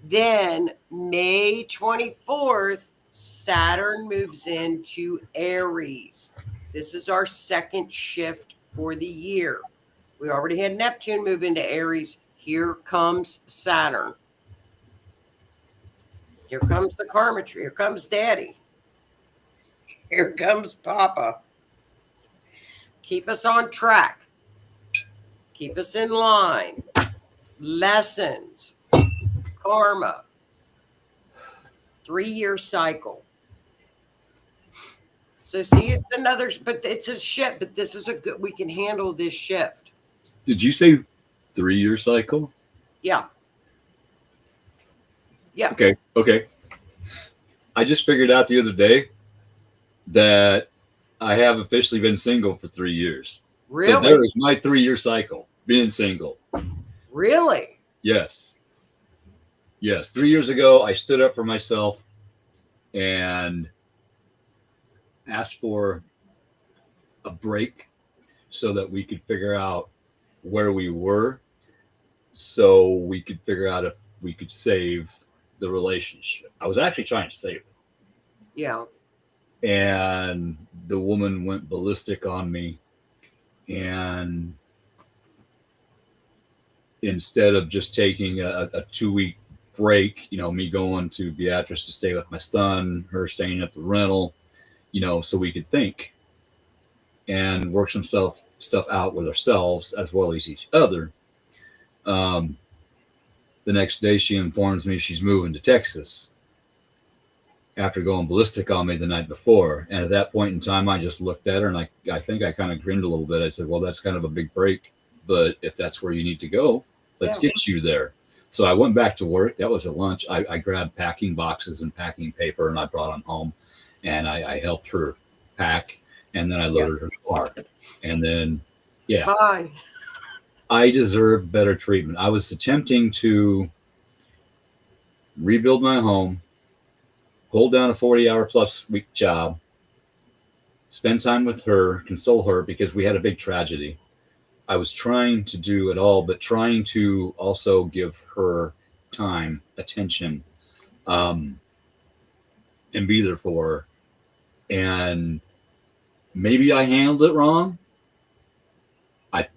Then May 24th, Saturn moves into Aries. This is our second shift for the year. We already had Neptune move into Aries. Here comes Saturn. Here comes the karma tree. Here comes Daddy. Here comes Papa. Keep us on track. Keep us in line. Lessons. Karma. 3-year cycle. So see, it's another, but it's a shift, but this is a good, we can handle this shift. Did you say 3-year cycle? Yeah. Yeah. Okay. I just figured out the other day that I have officially been single for 3 years. Really? So there is my 3-year cycle, being single. Really? Yes. 3 years ago, I stood up for myself and asked for a break so that we could figure out where we were, so we could figure out if we could save the relationship. I was actually trying to save it. Yeah. And the woman went ballistic on me, and instead of just taking a 2-week break, me going to Beatrice to stay with my son, her staying at the rental, so we could think and work some stuff out with ourselves as well as each other. The next day she informs me she's moving to Texas after going ballistic on me the night before. And at that point in time, I just looked at her and I think I kind of grinned a little bit. I said, well, that's kind of a big break, but if that's where you need to go, let's get you there. So I went back to work. That was at lunch. I grabbed packing boxes and packing paper, and I brought them home, and I helped her pack, and then I loaded her car. And then, Bye. I deserved better treatment. I was attempting to rebuild my home, hold down a 40-hour-plus week job, spend time with her, console her, because we had a big tragedy. I was trying to do it all, but trying to also give her time, attention, and be there for her. And maybe I handled it wrong.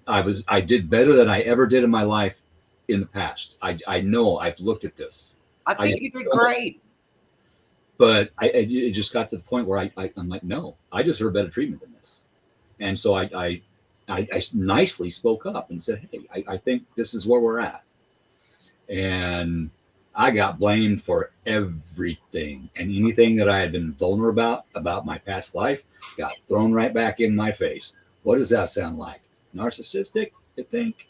I did better than I ever did in my life in the past. I know I've looked at this. I think you did great. But it just got to the point where I'm like, no, I deserve better treatment than this. And so I I nicely spoke up and said, hey, I think this is where we're at. And I got blamed for everything, and anything that I had been vulnerable about my past life got thrown right back in my face. What does that sound like? Narcissistic, you think?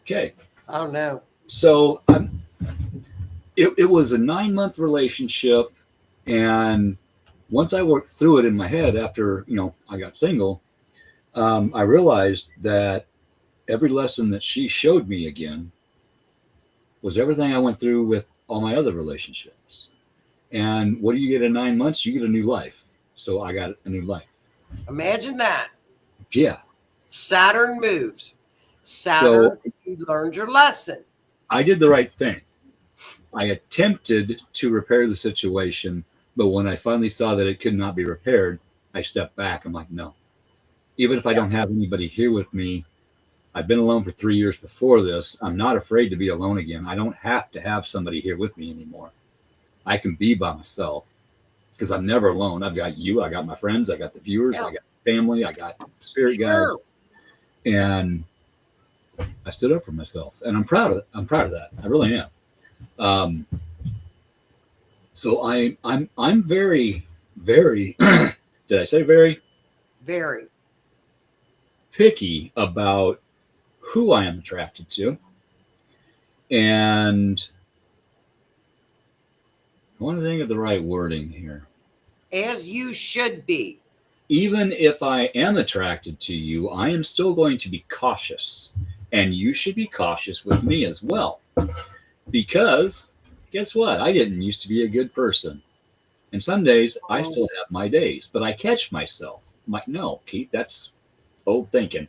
Okay. Oh no. So it was a 9-month relationship, and once I worked through it in my head after I got single, I realized that every lesson that she showed me again was everything I went through with all my other relationships. And what do you get in 9 months? You get a new life. So I got a new life. Imagine that. Yeah. Saturn moves. Saturn, you learned your lesson. I did the right thing. I attempted to repair the situation, but when I finally saw that it could not be repaired, I stepped back. I'm like, no. Even if I don't have anybody here with me, I've been alone for 3 years before this. I'm not afraid to be alone again. I don't have to have somebody here with me anymore. I can be by myself because I'm never alone. I've got you. I got my friends. I got the viewers. I got family. I got spirit guides. And I stood up for myself, and I'm proud of it. I'm proud of that. I really am. So I'm very, very, did I say very? Very picky about who I am attracted to. And I want to think of the right wording here. As you should be. Even if I am attracted to you, I am still going to be cautious. And you should be cautious with me as well. Because guess what? I didn't used to be a good person. And some days I still have my days, but I catch myself. I'm like, no, Keith, that's old thinking.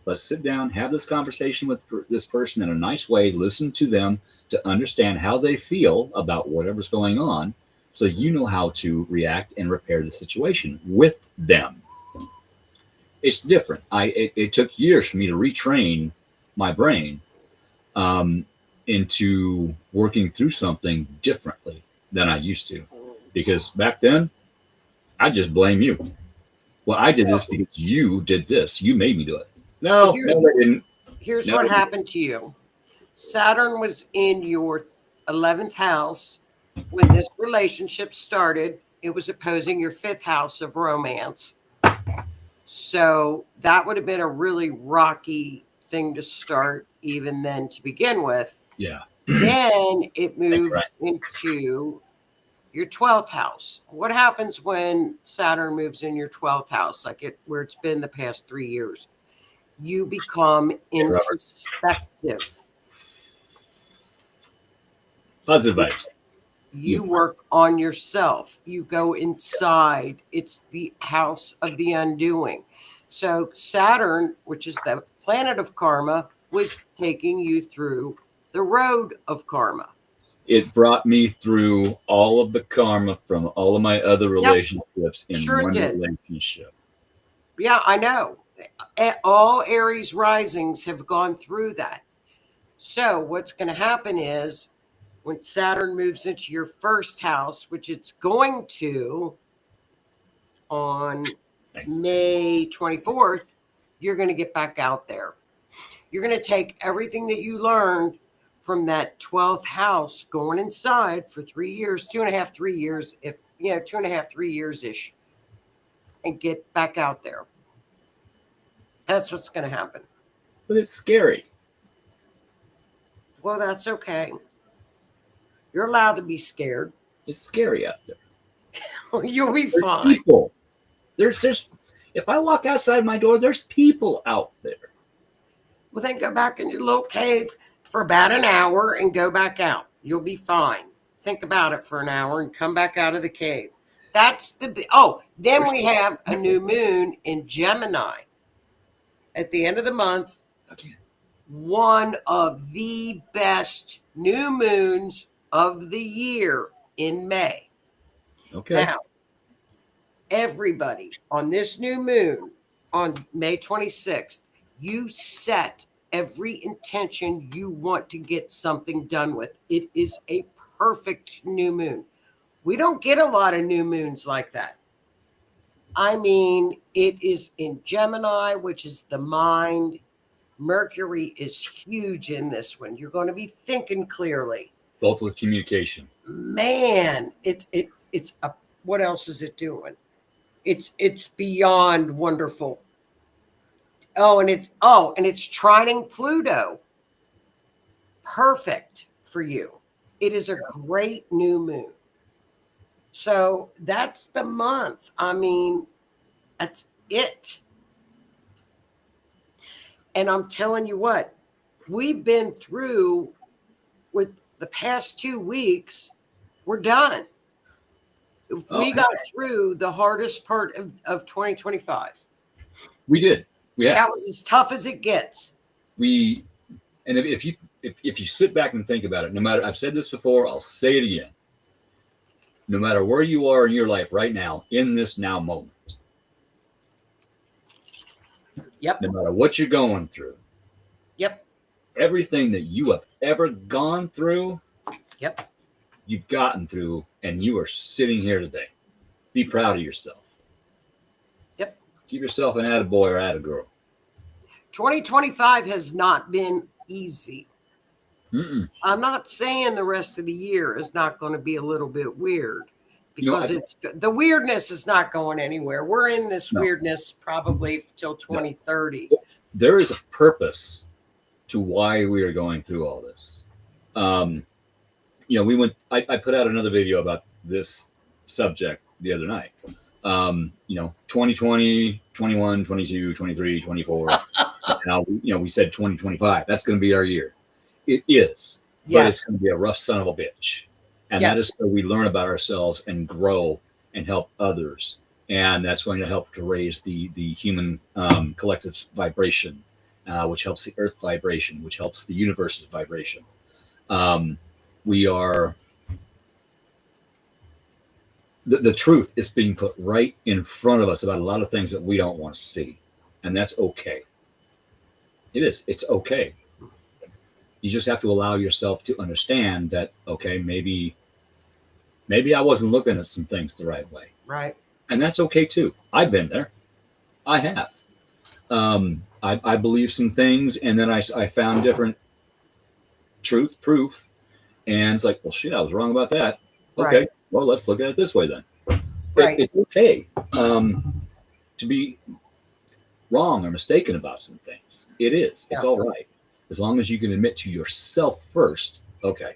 Let's sit down, have this conversation with this person in a nice way, listen to them to understand how they feel about whatever's going on, so you know how to react and repair the situation with them. It's different. It took years for me to retrain my brain into working through something differently than I used to. Because back then, I just blame you. Well, I did this because you did this. You made me do it. No, I didn't. Here's what happened to you. Saturn was in your 11th house when this relationship started. It was opposing your 5th house of romance. So that would have been a really rocky thing to start even then to begin with. Yeah. Then it moved into your 12th house. What happens when Saturn moves in your 12th house, where it's been the past 3 years? You become introspective. Positive vibes. You work on yourself. You go inside. It's the house of the undoing. So Saturn, which is the planet of karma, was taking you through the road of karma. It brought me through all of the karma from all of my other relationships in one relationship. Yeah, I know. All Aries risings have gone through that. So what's going to happen is when Saturn moves into your 1st house, which it's going to on May 24th, you're going to get back out there. You're going to take everything that you learned from that 12th house going inside for 3 years, 2.5, 3 years, 2.5, 3 years-ish, and get back out there. That's what's going to happen. But it's scary. Well, that's okay. You're allowed to be scared. It's scary out there. You'll be fine. People. There's if I walk outside my door, there's people out there. Well, then go back in your little cave for about an hour and go back out. You'll be fine. Think about it for an hour and come back out of the cave. Then we have a new moon in Gemini at the end of the month. Okay. One of the best new moons of the year in May. Okay. Now, everybody on this new moon on May 26th, you set every intention you want to get something done with. It is a perfect new moon. We don't get a lot of new moons like that. I mean, it is in Gemini, which is the mind. Mercury is huge in this one. You're going to be thinking clearly. Both with communication. Man, it's a, what else is it doing? It's beyond wonderful. Oh, and it's trining Pluto. Perfect for you. It is a great new moon. So that's the month. I mean, that's it. And I'm telling you what, we've been through with the past 2 weeks, we're done. We got through the hardest part of 2025. We did. That was as tough as it gets. And if you sit back and think about it, no matter, I've said this before, I'll say it again. No matter where you are in your life right now, in this now moment. Yep. No matter what you're going through. Yep. Everything that you have ever gone through. Yep. You've gotten through, and you are sitting here today. Be proud of yourself. Yep. Give yourself an attaboy or attagirl. 2025 has not been easy. Mm-mm. I'm not saying the rest of the year is not going to be a little bit weird, because the weirdness is not going anywhere. We're in this weirdness probably till 2030. There is a purpose to why we are going through all this. I put out another video about this subject the other night. 2020, 21, 22, 23, 24. Now, we said 2025. That's going to be our year. It is. Yes. But it's going to be a rough son of a bitch. And that is where we learn about ourselves and grow and help others. And that's going to help to raise the human collective vibration, which helps the earth vibration, which helps the universe's vibration. We are... The truth is being put right in front of us about a lot of things that we don't want to see. And that's okay. It is. It's okay. You just have to allow yourself to understand that, okay, maybe I wasn't looking at some things the right way. Right. And that's okay too. I've been there. I have. I believe some things, and then I found different proof. And it's like, well, shit, I was wrong about that. Okay, right. Well, let's look at it this way then. Right. It's okay to be wrong or mistaken about some things. It is. It's all right. As long as you can admit to yourself first, okay,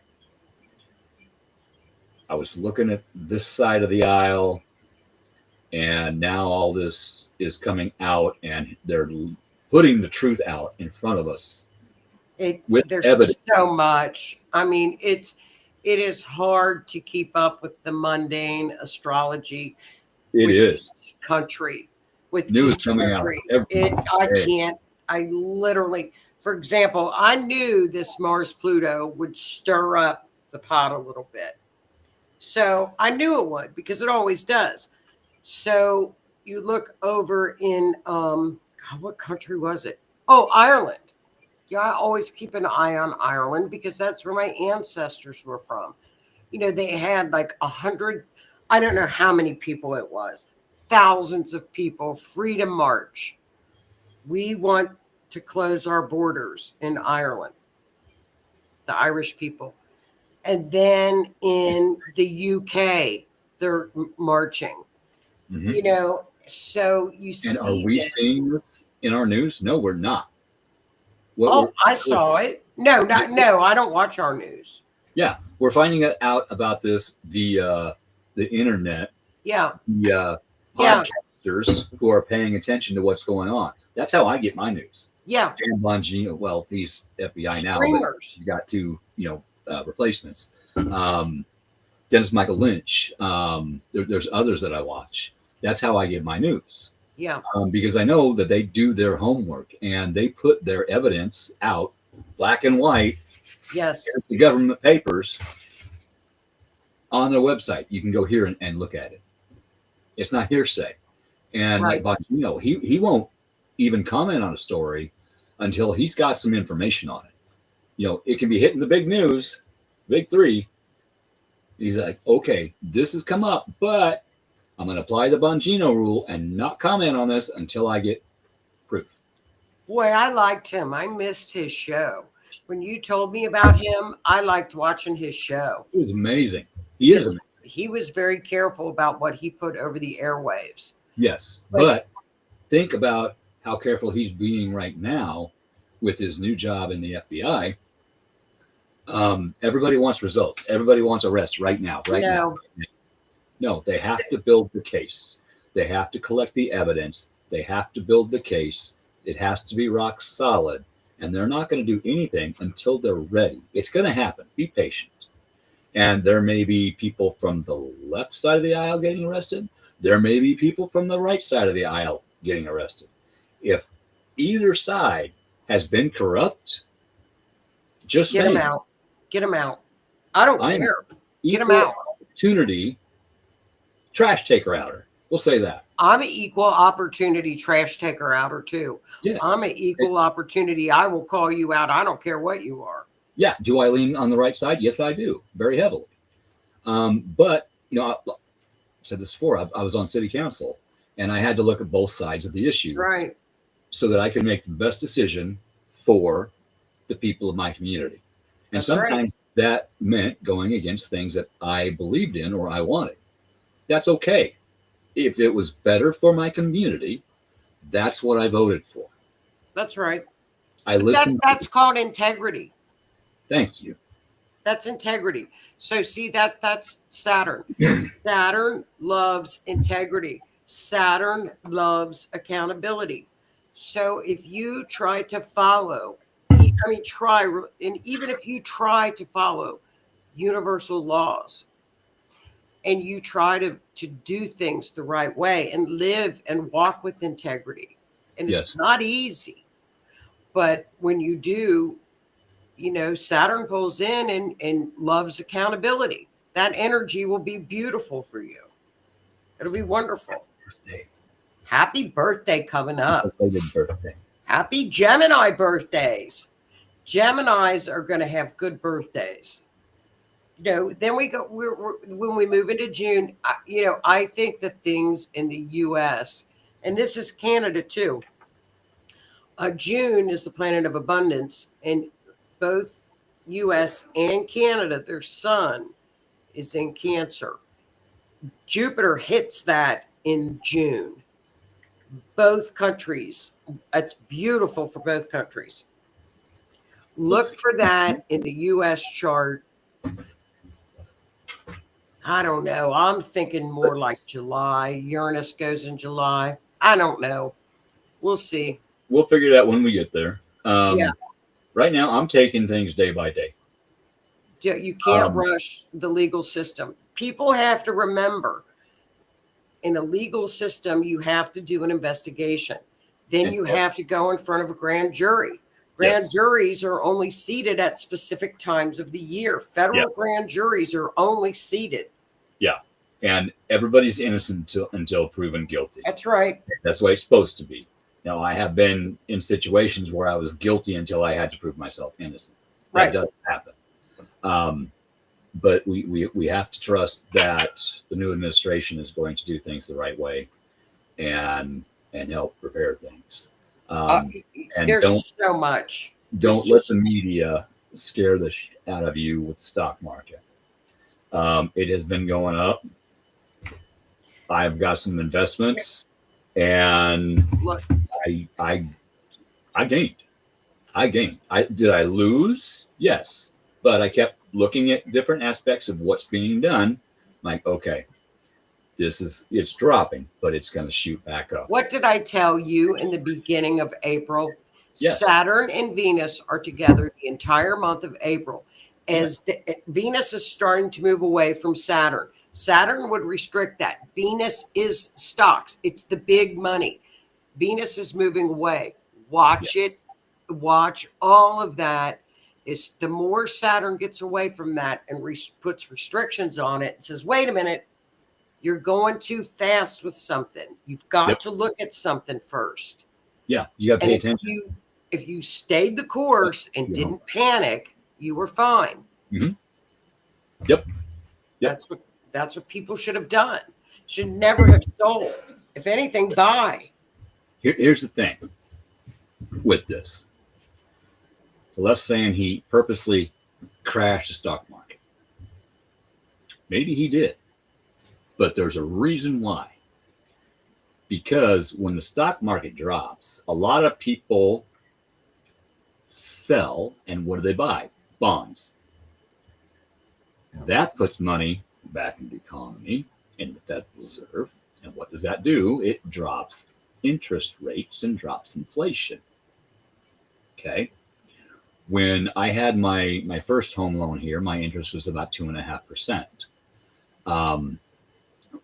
I was looking at this side of the aisle, and now all this is coming out, and they're putting the truth out in front of us. There's evidence. So much. I mean, it is hard to keep up with the mundane astrology. It is. Country with news coming country. Out. I can't. I literally. For example, I knew this Mars-Pluto would stir up the pot a little bit. So I knew it would, because it always does. So you look over in, God, what country was it? Oh, Ireland. Yeah, I always keep an eye on Ireland because that's where my ancestors were from. They had like 100, I don't know how many people it was, thousands of people, Freedom March. We want to close our borders in Ireland, the Irish people. And then in the UK, they're marching. Mm-hmm. So you see. And are we seeing this in our news? No, we're not. I saw it. No, I don't watch our news. Yeah, we're finding out about this via the internet. Yeah. The podcasters who are paying attention to what's going on. That's how I get my news. Yeah. Dan Bongino, well, he's FBI now. He's got 2, replacements. Dennis Michael Lynch. There's others that I watch. That's how I get my news. Yeah. Because I know that they do their homework and they put their evidence out, black and white. Yes. The government papers on their website. You can go here and look at it. It's not hearsay. And like Bongino, he won't even comment on a story until he's got some information on it. It can be hitting the big news, big 3. He's like, okay, this has come up, but I'm going to apply the Bongino rule and not comment on this until I get proof. Boy, I liked him. I missed his show. When you told me about him, I liked watching his show. It was amazing. He is amazing. He was very careful about what he put over the airwaves. Yes, but think about how careful he's being right now with his new job in the FBI. Everybody wants results. Everybody wants arrests right now. Now. No, they have to build the case. They have to collect the evidence. They have to build the case. It has to be rock solid. And they're not going to do anything until they're ready. It's going to happen. Be patient. And there may be people from the left side of the aisle getting arrested. There may be people from the right side of the aisle getting arrested. If either side has been corrupt, just get them out. Get them out. I don't care. Get them out. Opportunity trash taker outer. We'll say that. I'm an equal opportunity trash taker outer too. Yes. I'm an equal opportunity. I will call you out. I don't care what you are. Yeah. Do I lean on the right side? Yes, I do. Very heavily. But, I said this before. I was on city council and I had to look at both sides of the issue. Right. So that I could make the best decision for the people of my community. And sometimes that meant going against things that I believed in or I wanted. That's okay. If it was better for my community, that's what I voted for. That's right. I listened. That's called integrity. Thank you. That's integrity. So see that's Saturn. Saturn loves integrity. Saturn loves accountability. So if you try to follow, and even if you try to follow universal laws and you try to do things the right way and live and walk with integrity, and it's not easy, but when you do, Saturn pulls in and loves accountability. That energy will be beautiful for you. It'll be wonderful. Happy birthday coming up. Birthday. Happy Gemini birthdays. Geminis are going to have good birthdays. Then we go, when we move into June, I think the things in the U.S., and this is Canada too. June is the planet of abundance, and both U.S. and Canada, their sun is in Cancer. Jupiter hits that in June. Both countries, it's beautiful for both countries. Look for that in the U.S. chart. I don't know. I'm thinking more like July. Uranus goes in July. I don't know. We'll see. We'll figure it out when we get there. Right now, I'm taking things day by day. You can't rush the legal system. People have to remember, in a legal system, you have to do an investigation. Then you have to go in front of a grand jury. Grand juries are only seated at specific times of the year. Federal grand juries are only seated. Yeah. And everybody's innocent until proven guilty. That's right. That's the way it's supposed to be. Now, I have been in situations where I was guilty until I had to prove myself innocent. That doesn't happen. But we have to trust that the new administration is going to do things the right way and help repair things. And there's so much. Don't let the media scare the shit out of you with the stock market. It has been going up. I've got some investments, and I gained. Did I lose? Yes, but I kept looking at different aspects of what's being done. Like, okay, it's dropping, but it's going to shoot back up. What did I tell you in the beginning of April? Yes. Saturn and Venus are together the entire month of April. As Venus is starting to move away from Saturn. Saturn would restrict that. Venus is stocks. It's the big money. Venus is moving away. Watch it. Watch all of that. Is the more Saturn gets away from that and puts restrictions on it and says, wait a minute, you're going too fast with something. You've got to look at something first. Yeah, you got to pay attention. If you stayed the course and didn't panic, you were fine. Mm-hmm. Yep. That's what people should have done. Should never have sold. If anything, buy. Here's the thing with this. The left saying he purposely crashed the stock market. Maybe he did, but there's a reason why. Because when the stock market drops, a lot of people sell, and what do they buy? Bonds. That puts money back in the economy and the Federal Reserve. And what does that do? It drops interest rates and drops inflation. Okay. When I had my first home loan here, my interest was about 2.5%.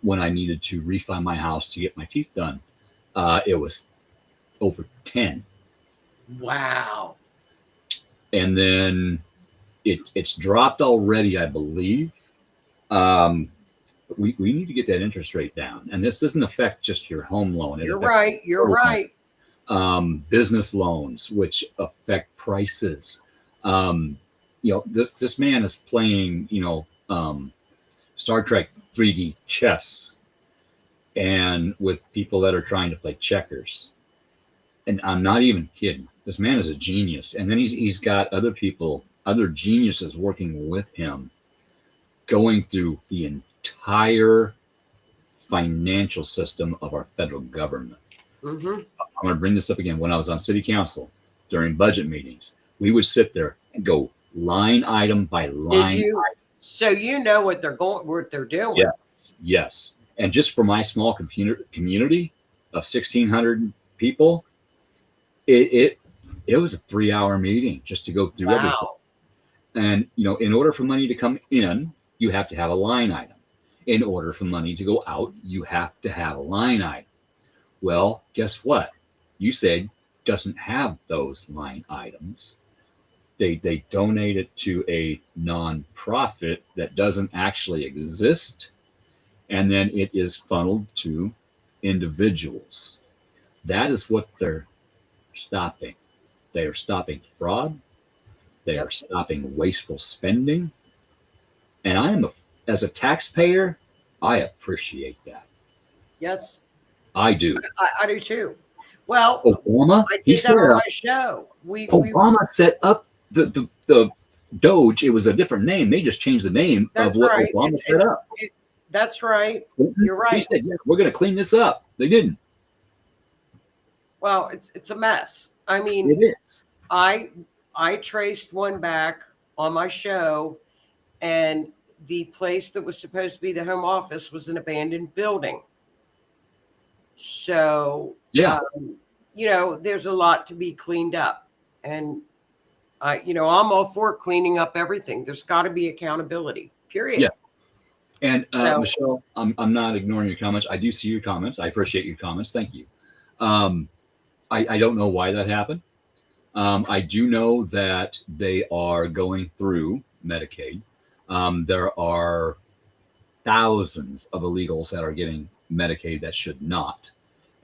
When I needed to refi my house to get my teeth done, it was over 10. Wow. And then it's dropped already, I believe. We need to get that interest rate down. And this doesn't affect just your home loan. You're right. You're right. Business loans, which affect prices. This man is playing, Star Trek 3D chess, and with people that are trying to play checkers. And I'm not even kidding. This man is a genius. And then he's got other people, other geniuses working with him, going through the entire financial system of our federal government. Mm-hmm. I'm going to bring this up again. When I was on city council during budget meetings, we would sit there and go line item by line. Did you? Item. So you know what they're doing. Yes. And just for my small community of 1,600 people, it was a 3-hour meeting just to go through everything. And in order for money to come in, you have to have a line item. In order for money to go out, you have to have a line item. Well, guess what? USAID doesn't have those line items. They donate it to a nonprofit that doesn't actually exist, and then it is funneled to individuals. That is what they're stopping. They are stopping fraud. They are stopping wasteful spending. And as a taxpayer, I appreciate that. Yes. I do. I do too. Well, Obama, he said on my show. Obama set up the Doge. It was a different name. They just changed the name of what Obama set up. That's right. You're right. He said, "Yeah, we're going to clean this up." They didn't. Well, it's a mess. I mean, it is. I traced one back on my show, and the place that was supposed to be the home office was an abandoned building. So, there's a lot to be cleaned up, and I'm all for cleaning up everything. There's got to be accountability, period. Yeah. And Michelle, I'm not ignoring your comments. I do see your comments. I appreciate your comments. Thank you. I don't know why that happened. I do know that they are going through Medicaid. There are thousands of illegals that are getting Medicaid that should not,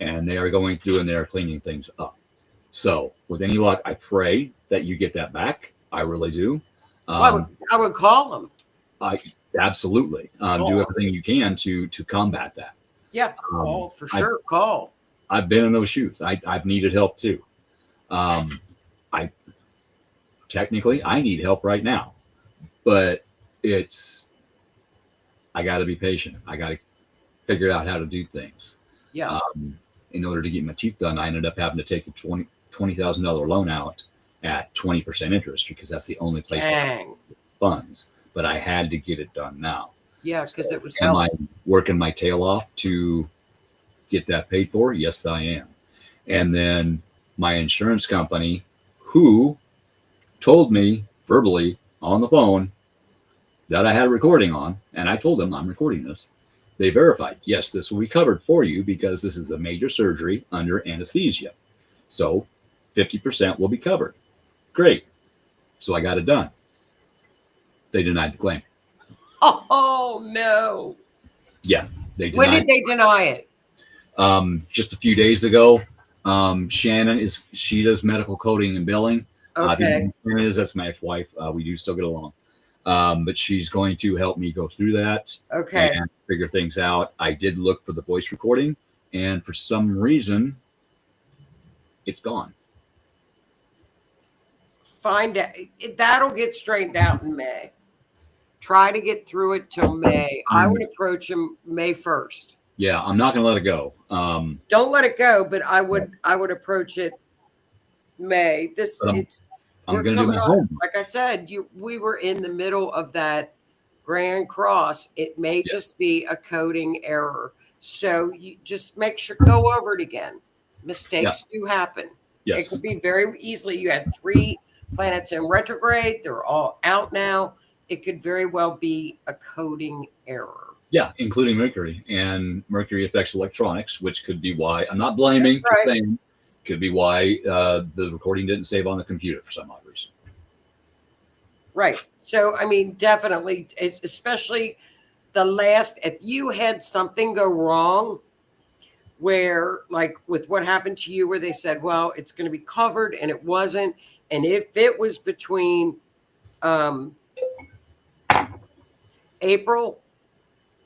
and they are going through and they are cleaning things up. So with any luck, I pray that you get that back. I really do. I would call them. Absolutely do everything you can to combat that. Yeah, call for sure. Call. I've been in those shoes. I've needed help too. I need help right now, but I got to be patient. I got to figure out how to do things. Yeah. In order to get my teeth done, I ended up having to take a $20,000 loan out at 20% interest because that's the only place I have funds. But I had to get it done now. Yeah, because it was. Am I working my tail off to get that paid for? Yes, I am. And then my insurance company, who told me verbally on the phone that I had a recording on, and I told them I'm recording this. They verified, yes, this will be covered for you because this is a major surgery under anesthesia. So 50% will be covered. Great. So I got it done. They denied the claim. Oh, no. Yeah, they denied. When did they deny it? Just a few days ago. Shannon she does medical coding and billing. Okay. That's my ex-wife. We do still get along. But she's going to help me go through that Okay. and figure things out. I did look for the voice recording, and for some reason, it's gone. Find out. That'll get straightened out in May. Try to get through it till May. I would approach him May 1st. Yeah, I'm not going to let it go. Don't let it go, but I would approach it May. I'm We're going to do coming my on. homework. Like I said, we were in the middle of that Grand Cross. It may just be a coding error. So you just make sure, go over it again. Mistakes do happen. It Yes. could be very easily. You had 3 planets in retrograde. They're all out now. It could very well be a coding error. Yeah, including Mercury. And Mercury affects electronics, which could be why I'm not blaming. That's right. Just saying, could be why the recording didn't save on the computer for some odd reason. Right. So, I mean, definitely, especially the last, if you had something go wrong, where like with what happened to you, where they said, well, it's going to be covered and it wasn't. And if it was between April,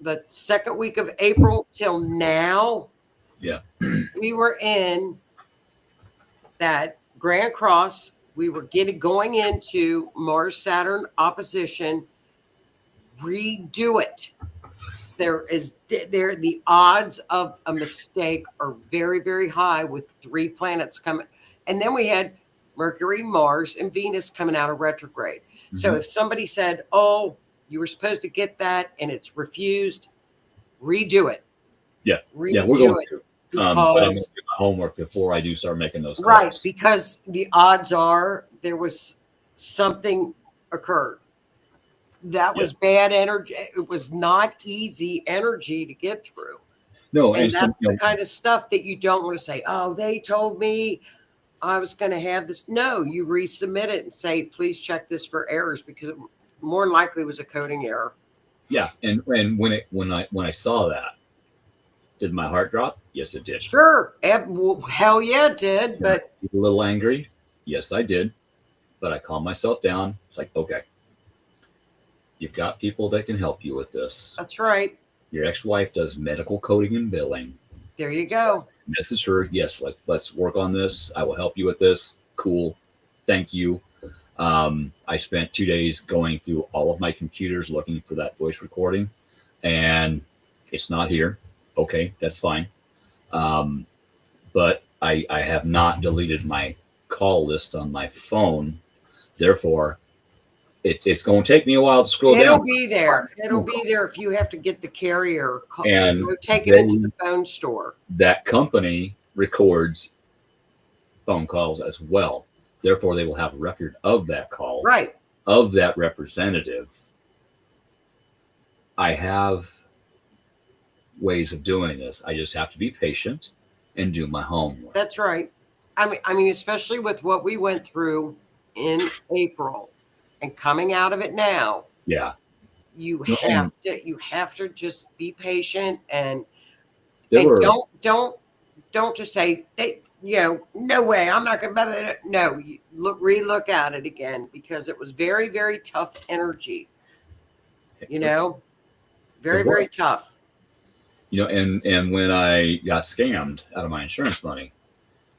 the second week of April till now, Yeah. we were in that Grand Cross. We were going into Mars Saturn opposition. Redo it. The odds of a mistake are very, very high with 3 planets coming. And then we had Mercury, Mars, and Venus coming out of retrograde. Mm-hmm. So if somebody said, oh, you were supposed to get that and it's refused, redo it. Yeah. Redo we're going it. to. But I'm going to do my homework before I do start making those calls. Right, because the odds are there was something occurred. That was bad energy. It was not easy energy to get through. No, and that's the kind of stuff that you don't want to say, oh, they told me I was going to have this. No, you resubmit it and say, please check this for errors, because it more than likely was a coding error. Yeah, and when I saw that, did my heart drop? Yes, it did. Sure. Hell yeah, it did. But a little angry. Yes, I did. But I calmed myself down. It's like, okay, you've got people that can help you with this. That's right. Your ex-wife does medical coding and billing. There you go. Message her. Yes, let's work on this. I will help you with this. Cool. Thank you. I spent 2 days going through all of my computers looking for that voice recording, and it's not here. Okay, that's fine. But I have not deleted my call list on my phone. Therefore, it's going to take me a while to scroll down. It'll be there. It'll be there if you have to get the carrier call, and take it into the phone store. That company records phone calls as well. Therefore, they will have a record of that call, right? Of that representative. I have ways of doing this. I just have to be patient and do my homework. That's right. I mean, especially with what we went through in April and coming out of it now. Yeah. You have to just be patient and don't just say, no way, I'm not going to. No, relook at it again, because it was very, very tough energy. Very, very tough. And when I got scammed out of my insurance money,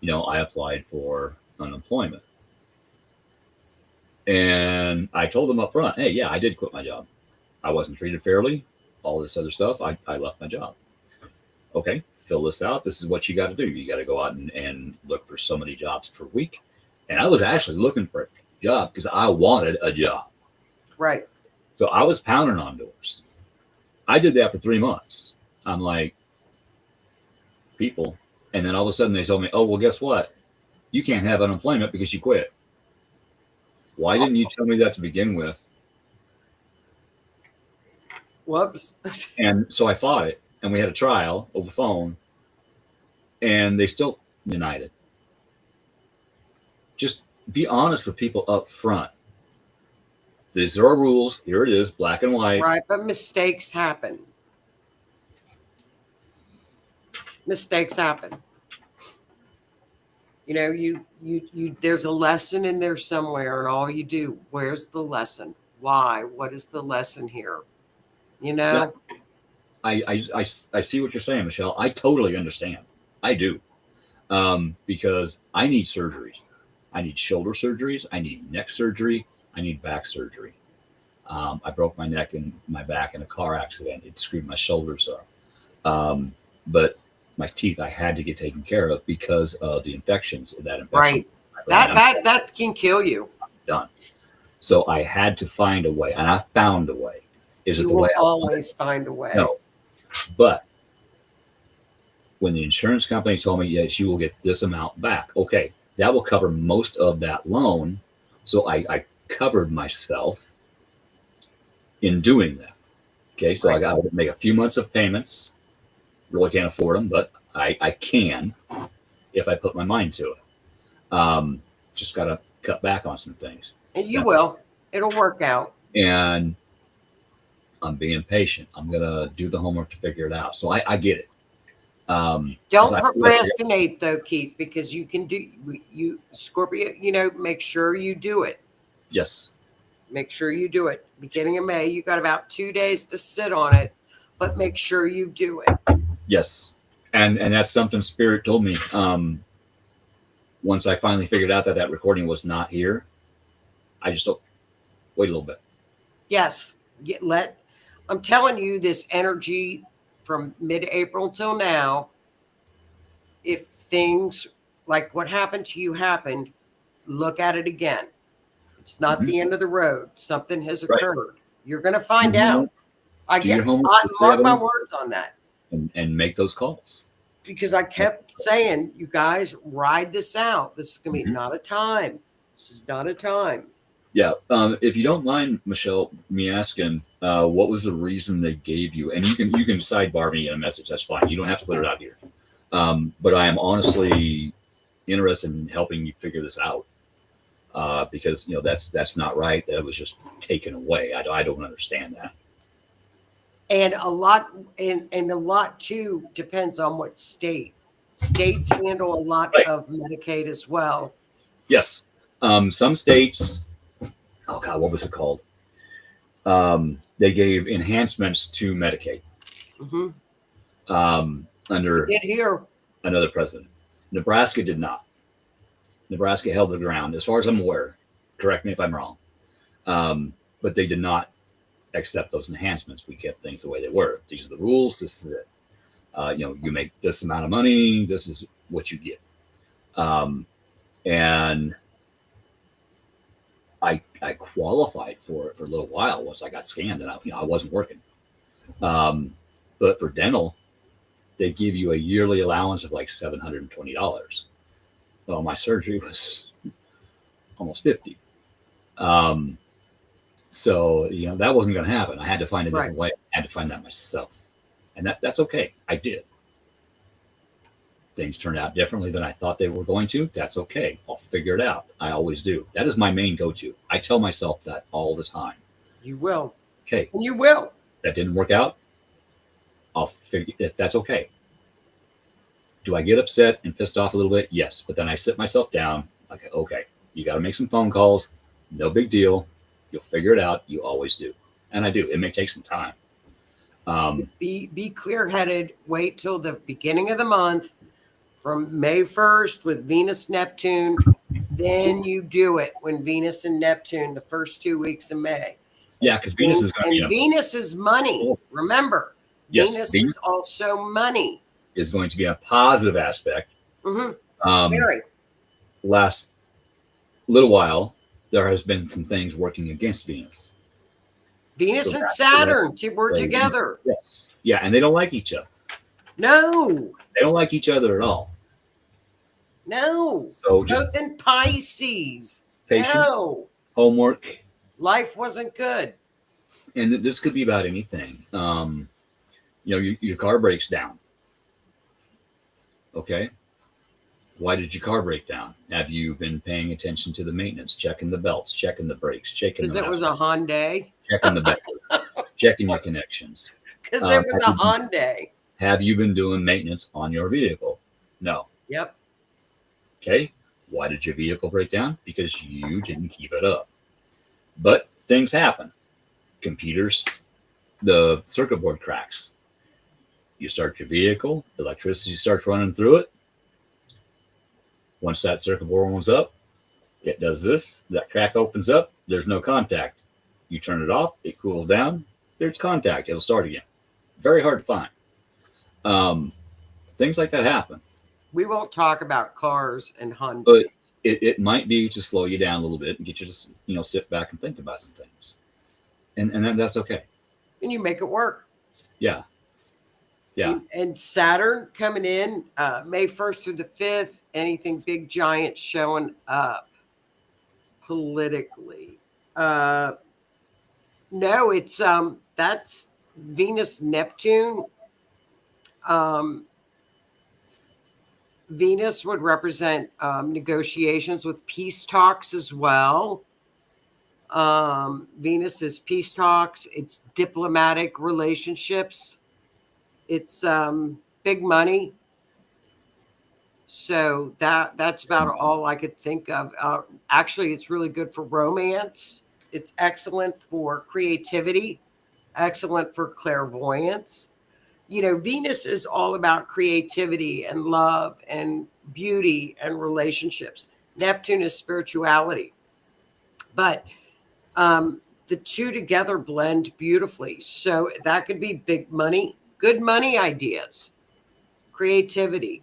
I applied for unemployment. And I told them up front, hey, yeah, I did quit my job. I wasn't treated fairly, all this other stuff. I left my job. Okay, fill this out. This is what you got to do. You got to go out and look for so many jobs per week. And I was actually looking for a job because I wanted a job. Right. So I was pounding on doors. I did that for 3 months. I'm like, people. And then all of a sudden they told me, oh, well, guess what? You can't have unemployment because you quit. Why didn't you tell me that to begin with? Whoops. And so I fought it, and we had a trial over the phone, and they still denied it. Just be honest with people up front. These are our rules. Here it is, black and white. Right, but mistakes happen. Mistakes happen. You there's a lesson in there somewhere, and all you do, where's the lesson? Why? What is the lesson here? You Yeah. know? I see what you're saying, Michelle. I totally understand. I do. Because I need surgeries. I need shoulder surgeries. I need neck surgery. I need back surgery. I broke my neck and my back in a car accident. It screwed my shoulders up. But my teeth I had to get taken care of because of the infections. That infection. Right. That can kill you. Done. So I had to find a way, and I found a way. Is You it the will way always find a way. No. But when the insurance company told me, yes, you will get this amount back. Okay, that will cover most of that loan. So I covered myself in doing that. Okay, so I got to make a few months of payments. Really can't afford them, but I can if I put my mind to it. Just got to cut back on some things. And you will. It'll work out. And I'm being patient. I'm going to do the homework to figure it out. So I get it. Don't procrastinate though, Keith, because you can do you Scorpio, make sure you do it. Yes. Make sure you do it. Beginning of May, you got about 2 days to sit on it, but make sure you do it. Yes. And that's something Spirit told me. Once I finally figured out that recording was not here, I just wait a little bit. Yes. I'm telling you, this energy from mid-April till now, if things like what happened to you happened, look at it again. It's not the end of the road. Something has occurred. You're going to find out. Mark my words on that. And make those calls. Because I kept saying, you guys, ride this out. This is going to be not a time. This is not a time. Yeah. If you don't mind, Michelle, me asking, what was the reason they gave you? And you can sidebar me in a message. That's fine. You don't have to put it out here. But I am honestly interested in helping you figure this out. Because that's not right. That was just taken away. I don't understand that. And a lot too depends on what state. States handle a lot of Medicaid as well. Yes. Some states, oh God, what was it called? They gave enhancements to Medicaid. Under another president. Nebraska did not. Nebraska held the ground, as far as I'm aware. Correct me if I'm wrong. But they did not accept those enhancements. We kept things the way they were. These are the rules. This is it. You make this amount of money. This is what you get. And I qualified for it for a little while once I got scanned and I wasn't working. But for dental, they give you a yearly allowance of like $720. Well, my surgery was almost $50. So, that wasn't going to happen. I had to find a different way. I had to find that myself. And that's okay. I did. Things turned out differently than I thought they were going to. That's okay. I'll figure it out. I always do. That is my main go-to. I tell myself that all the time. You will. Okay. You will. That didn't work out. I'll figure it. That's okay. Do I get upset and pissed off a little bit? Yes. But then I sit myself down. Okay. You got to make some phone calls. No big deal. You'll figure it out. You always do. And I do. It may take some time. Be clear-headed. Wait till the beginning of the month from May 1st with Venus, Neptune. Then you do it when Venus and Neptune, the first 2 weeks of May. Yeah, because Venus is going to be. Venus is money. Remember, yes, Venus is also money. Is going to be a positive aspect. Very. Last little while, there has been some things working against Venus. Venus and Saturn were together. Yes. Yeah, and they don't like each other. No. They don't like each other at all. No. So just both in Pisces. Patience, no. Homework. Life wasn't good. And this could be about anything. Your car breaks down. Okay. Why did your car break down? Have you been paying attention to the maintenance, checking the belts, checking the brakes, checking because it was a Hyundai, checking the back, checking your connections? Because it was a Hyundai. Have you been doing maintenance on your vehicle? No. Yep. Okay. Why did your vehicle break down? Because you didn't keep it up. But things happen. Computers, the circuit board cracks. You start your vehicle, electricity starts running through it. Once that circuit board warms up, it does this, that crack opens up, there's no contact. You turn it off, it cools down, there's contact, it'll start again. Very hard to find. Things like that happen. We won't talk about cars and Hondas. But it might be to slow you down a little bit and get you to sit back and think about some things. And then that's okay. And you make it work. Yeah. Yeah. And Saturn coming in May 1st through the 5th. Anything big giant showing up politically. No, it's that's Venus Neptune. Venus would represent negotiations with peace talks as well. Venus is peace talks. It's diplomatic relationships. It's big money. So that's about all I could think of. Actually, it's really good for romance. It's excellent for creativity, excellent for clairvoyance. Venus is all about creativity and love and beauty and relationships. Neptune is spirituality. But the two together blend beautifully. So that could be big money, good money ideas, creativity,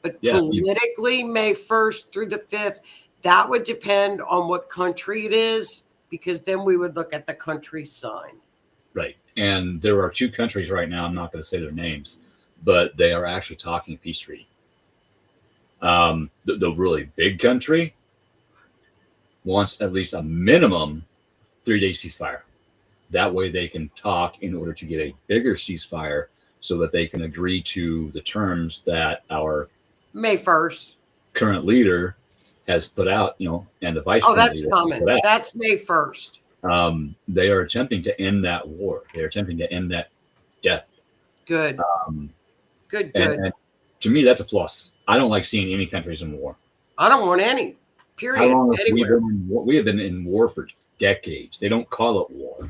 But politically, May 1st through the 5th, that would depend on what country it is, because then we would look at the country sign. Right. And there are two countries right now, I'm not going to say their names, but they are actually talking peace treaty. The really big country wants at least a minimum 3-day ceasefire. That way they can talk in order to get a bigger ceasefire so that they can agree to the terms that our May 1st current leader has put out, and the vice. Oh, that's common. That's May 1st. They are attempting to end that war. They're attempting to end that death. Good. Good. And to me, that's a plus. I don't like seeing any countries in war. I don't want any. Period. How long anywhere. We have been in war for decades. They don't call it war.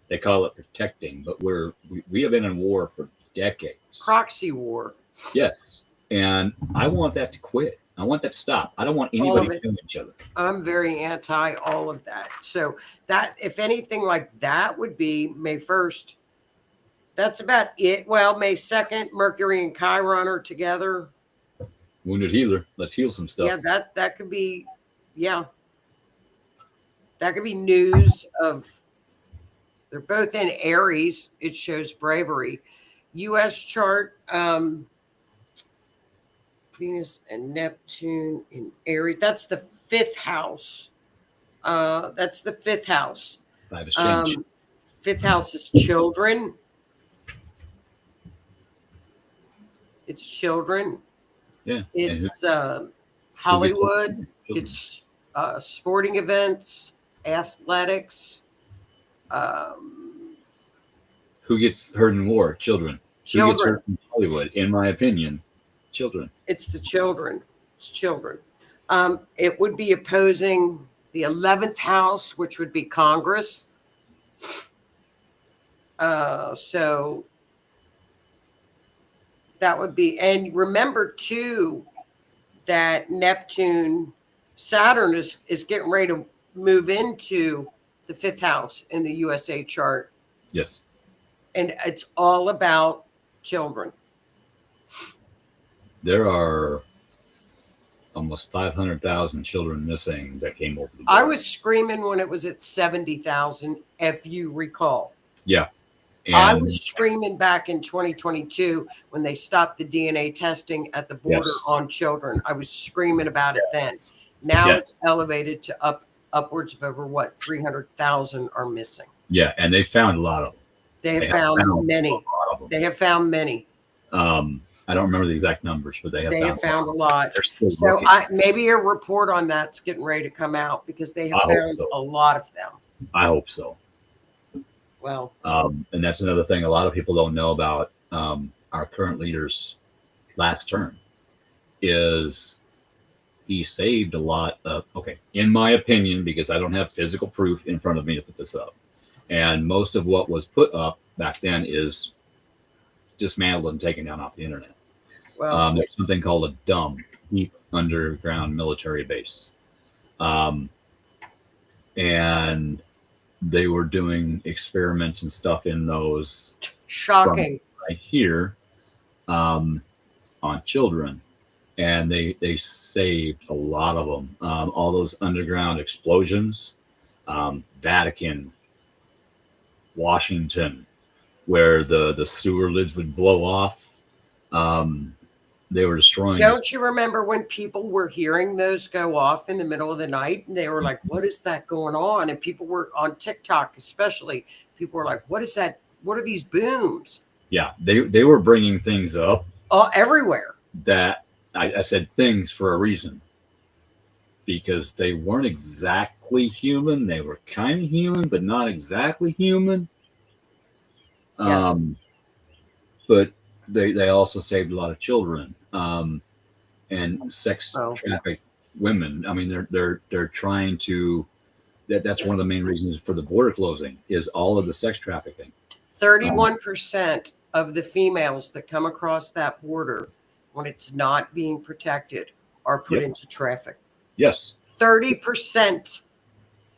They call it protecting, but we have been in war for decades. Proxy war. Yes. And I want that to quit. I want that to stop. I don't want anybody killing each other. I'm very anti all of that. So that, if anything like that, would be May 1st. That's about it. Well, May 2nd, Mercury and Chiron are together. Wounded healer. Let's heal some stuff. Yeah, that could be, that could be news of, they're both in Aries. It shows bravery. U.S. chart, Venus and Neptune in Aries. That's the 5th house. That's the 5th house. 5 is change. 5th house is children. It's children. Yeah. It's Hollywood. It's sporting events, athletics. Who gets hurt in war? Children. Children. Who gets hurt in Hollywood? In my opinion, children. It's the children. It's children. It would be opposing the 11th house, which would be Congress. So that would be, and remember too, that Saturn is getting ready to move into the 5th house in the USA chart. Yes. And it's all about children. There are almost 500,000 children missing that came over the border. I was screaming when it was at 70,000, if you recall. Yeah. And I was screaming back in 2022 when they stopped the DNA testing at the border on children. I was screaming about it then. Now it's elevated to upwards of over 300,000 are missing. Yeah, and they found a lot of them. They have found many. They have found many. I don't remember the exact numbers, but they have found a lot. They're still so maybe a report on that's getting ready to come out, because they have found a lot of them. I hope so. Well, and that's another thing a lot of people don't know about our current leader's last term is he saved a lot of, okay, in my opinion, because I don't have physical proof in front of me to put this up. And most of what was put up back then is dismantled and taken down off the internet. Well, There's something called a DUM, deep underground military base. And they were doing experiments and stuff in those. shocking. Right here, on children, and they saved a lot of them. All those underground explosions, Vatican, Washington, where the sewer lids would blow off. They were destroying. Don't you remember when people were hearing those go off in the middle of the night, and they were like, "What is that going on?" And people were on TikTok, especially. People were like, "What is that? What are these booms?" Yeah, they were bringing things up Everywhere. that I said things for a reason, because they weren't exactly human. They were kind of human, but not exactly human. Yes. But they also saved a lot of children, and sex trafficked women. I mean, they're trying to. That's one of the main reasons for the border closing is all of the sex trafficking. 31% of the females that come across that border, when it's not being protected, are put into traffic. Yes. 30%.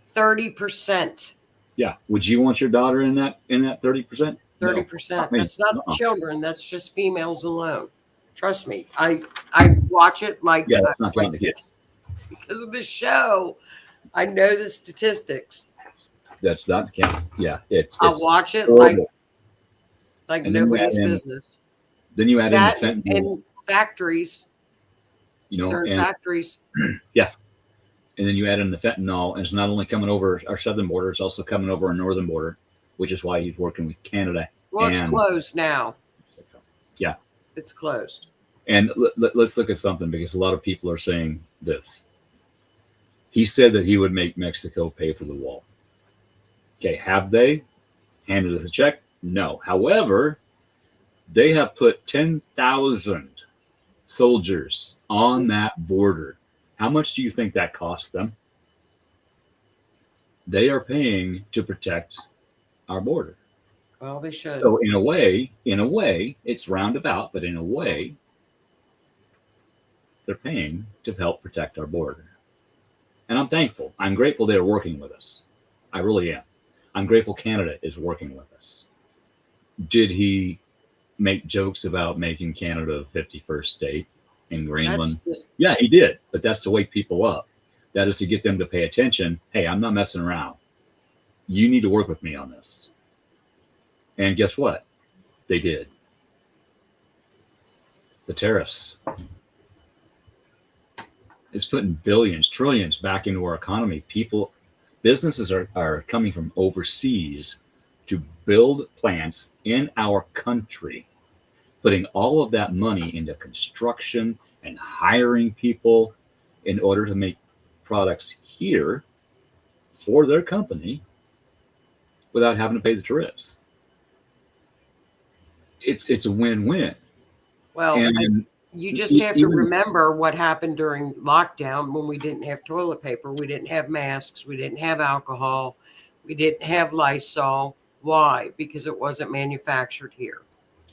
30%. Yeah. Would you want your daughter in that 30%? 30%. No. That's not children. That's just females alone. Trust me. I watch it like that's not counting the kids. Because of the show, I know the statistics. That's not counting. Yeah, I'll watch it horrible. like nobody's business. Then you add that in the fentanyl. And factories. They're in factories. Yeah. And then you add in the fentanyl, and it's not only coming over our southern border, it's also coming over our northern border, which is why he's working with Canada. Well, it's closed now. Yeah. It's closed. And let's look at something, because a lot of people are saying this. He said that he would make Mexico pay for the wall. Okay, have they handed us a check? No. However, they have put 10,000 soldiers on that border. How much do you think that cost them? They are paying to protect our border. Well, they should. So in a way, it's roundabout, but in a way, they're paying to help protect our border. And I'm thankful. I'm grateful they're working with us. I really am. I'm grateful Canada is working with us. Did he make jokes about making Canada the 51st state in Greenland? Yeah, he did. But that's to wake people up. That is to get them to pay attention. Hey, I'm not messing around. You need to work with me on this. And guess what? They did. The tariffs. It's putting billions, trillions back into our economy. Businesses are coming from overseas to build plants in our country, putting all of that money into construction and hiring people in order to make products here for their company without having to pay the tariffs. It's a win-win. Well, you just have to remember what happened during lockdown when we didn't have toilet paper, we didn't have masks, we didn't have alcohol, we didn't have Lysol. Why? Because it wasn't manufactured here.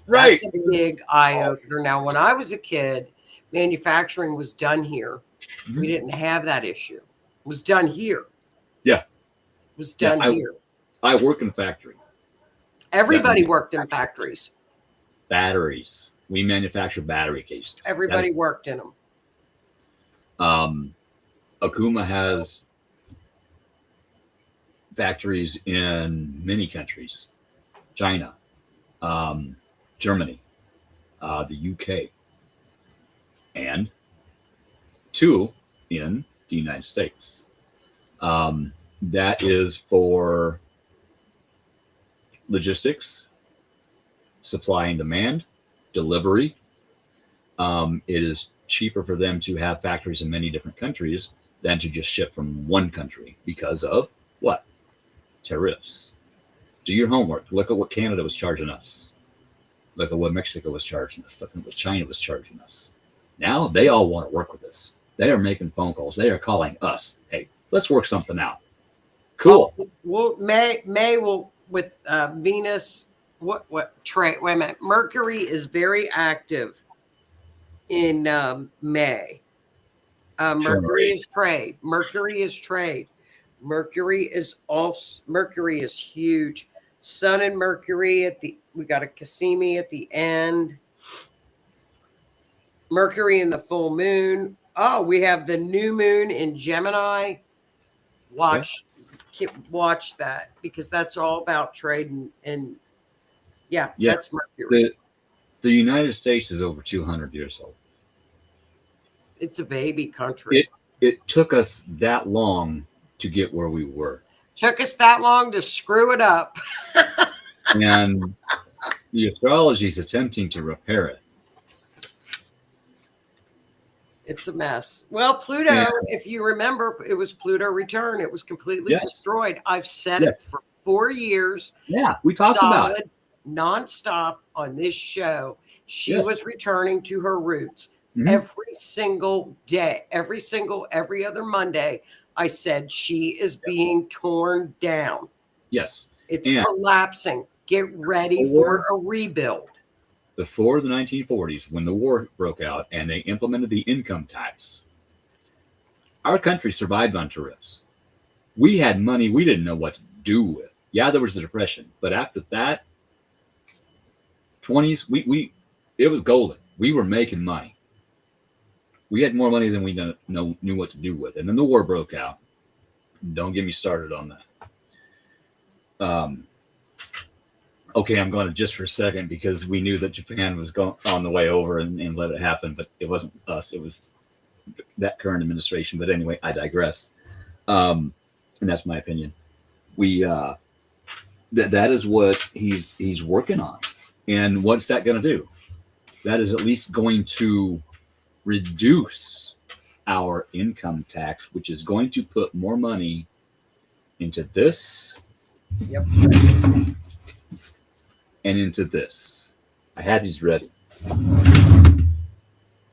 Right. That's a big eye-opener. Now, when I was a kid, manufacturing was done here. Mm-hmm. We didn't have that issue. It was done here. Yeah. It was done here. I work in a factory. Everybody worked in factories. Batteries. We manufacture battery cases. Everybody worked in them. Okuma has factories in many countries. China, Germany, the UK, and 2 in the United States. That is for logistics, supply and demand, delivery. It is cheaper for them to have factories in many different countries than to just ship from one country because of what? Tariffs. Do your homework. Look at what Canada was charging us. Look at what Mexico was charging us. Look at what China was charging us. Now they all want to work with us. They are making phone calls. They are calling us. Hey, let's work something out. Cool. Well, May will with Venus. What trade? Wait a minute. Mercury is very active in May. Mercury is trade. Mercury is trade. Mercury is huge. Sun and Mercury we got a Cassimi at the end. Mercury in the full moon. Oh, we have the new moon in Gemini. Watch that, because that's all about trade and that's Mercury. The United States is over 200 years old. It's a baby country. It took us that long to get where we were. Took us that long to screw it up. And the astrology is attempting to repair it. It's a mess. Well, Pluto, if you remember, it was Pluto return. It was completely destroyed. I've said it for 4 years. Yeah, we talked about it. Nonstop on this show. She was returning to her roots every single day, every other Monday. I said, she is being torn down. Yes. It's collapsing. Get ready for a rebuild. Before the 1940s, when the war broke out and they implemented the income tax, our country survived on tariffs. We had money we didn't know what to do with. Yeah, there was the Depression, but after that, 20s, it was golden. We were making money. We had more money than we knew what to do with. And then the war broke out. Don't get me started on that. Okay, I'm going to just for a second, because we knew that Japan was on the way over and let it happen, but it wasn't us. It was that current administration. But anyway, I digress. And that's my opinion. That is what he's working on. And what's that going to do? That is at least going to reduce our income tax, which is going to put more money into this. Yep. And into this. I had these ready.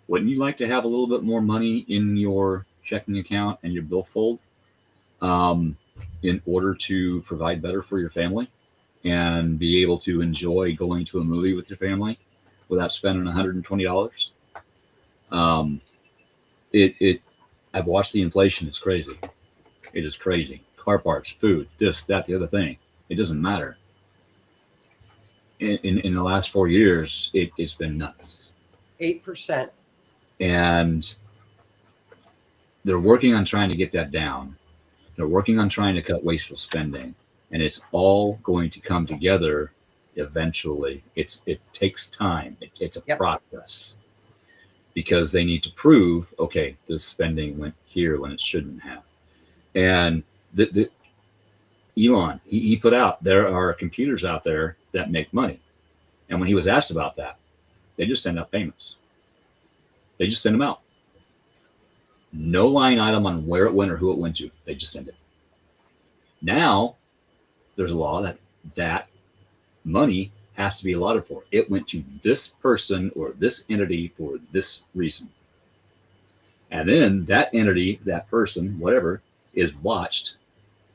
Wouldn't you like to have a little bit more money in your checking account and your billfold in order to provide better for your family and be able to enjoy going to a movie with your family without spending $120? I've watched the inflation. It's crazy. It is crazy. Car parts, food, this, that, the other thing. It doesn't matter. In the last 4 years, it's been nuts. 8%. And they're working on trying to get that down. They're working on trying to cut wasteful spending. And it's all going to come together eventually. It takes time. It's a process. Because they need to prove, okay, this spending went here when it shouldn't have. And Elon, he put out, there are computers out there that make money. And when he was asked about that, they just send out payments. They just send them out. No line item on where it went or who it went to. They just send it. Now, there's a law that money has to be allotted for. It went to this person or this entity for this reason. And then that entity, that person, whatever, is watched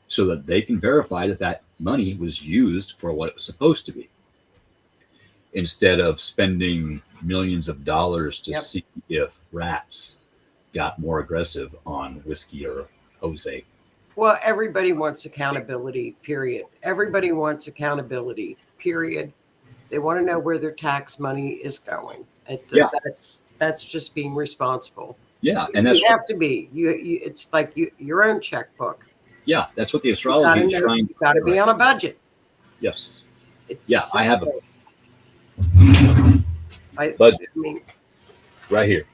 so that they can verify that money was used for what it was supposed to be, instead of spending millions of dollars to see if rats got more aggressive on whiskey or Jose. Well, everybody wants accountability, period. Everybody wants accountability, period. They want to know where their tax money is going. That's just being responsible. Yeah, and that's you have to be. You it's like your own checkbook. Yeah, that's what the astrology is trying. You got to be on a budget. Yes. It's I have a budget right here.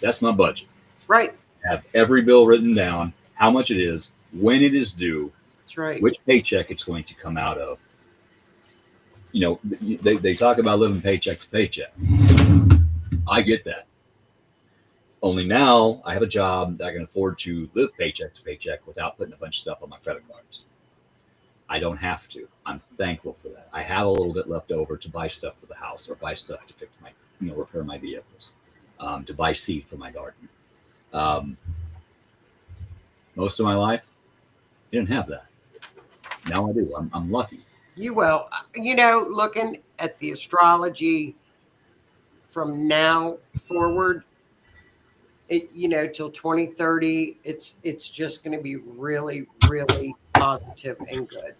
That's my budget. Right. I have every bill written down, how much it is, when it is due. That's right. Which paycheck it's going to come out of. You know, they talk about living paycheck to paycheck. I get that. Only now I have a job that I can afford to live paycheck to paycheck without putting a bunch of stuff on my credit cards. I don't have to. I'm thankful for that. I have a little bit left over to buy stuff for the house or buy stuff to fix repair my vehicles, to buy seed for my garden. Um, most of my life, I didn't have that. Now I do. I'm lucky. You will. Looking at the astrology from now forward, till 2030, it's just going to be really, really positive and good.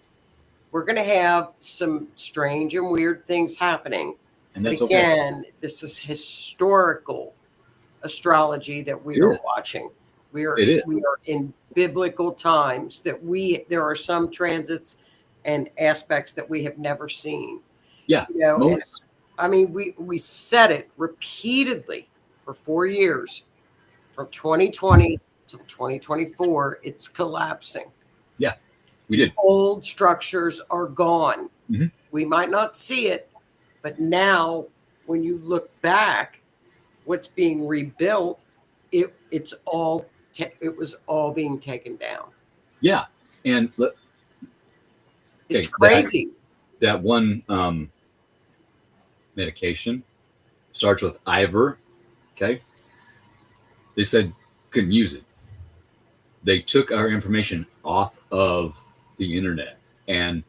We're going to have some strange and weird things happening. And that's again, this is historical astrology that we are watching. We are in biblical times there are some transits and aspects that we have never seen. Yeah. We said it repeatedly for 4 years, from 2020 to 2024, it's collapsing. Yeah, we did. Old structures are gone. Mm-hmm. We might not see it, but now when you look back, what's being rebuilt, it was all being taken down. Yeah, and it's crazy. That one medication starts with Ivor. Okay, they said couldn't use it. They took our information off of the internet and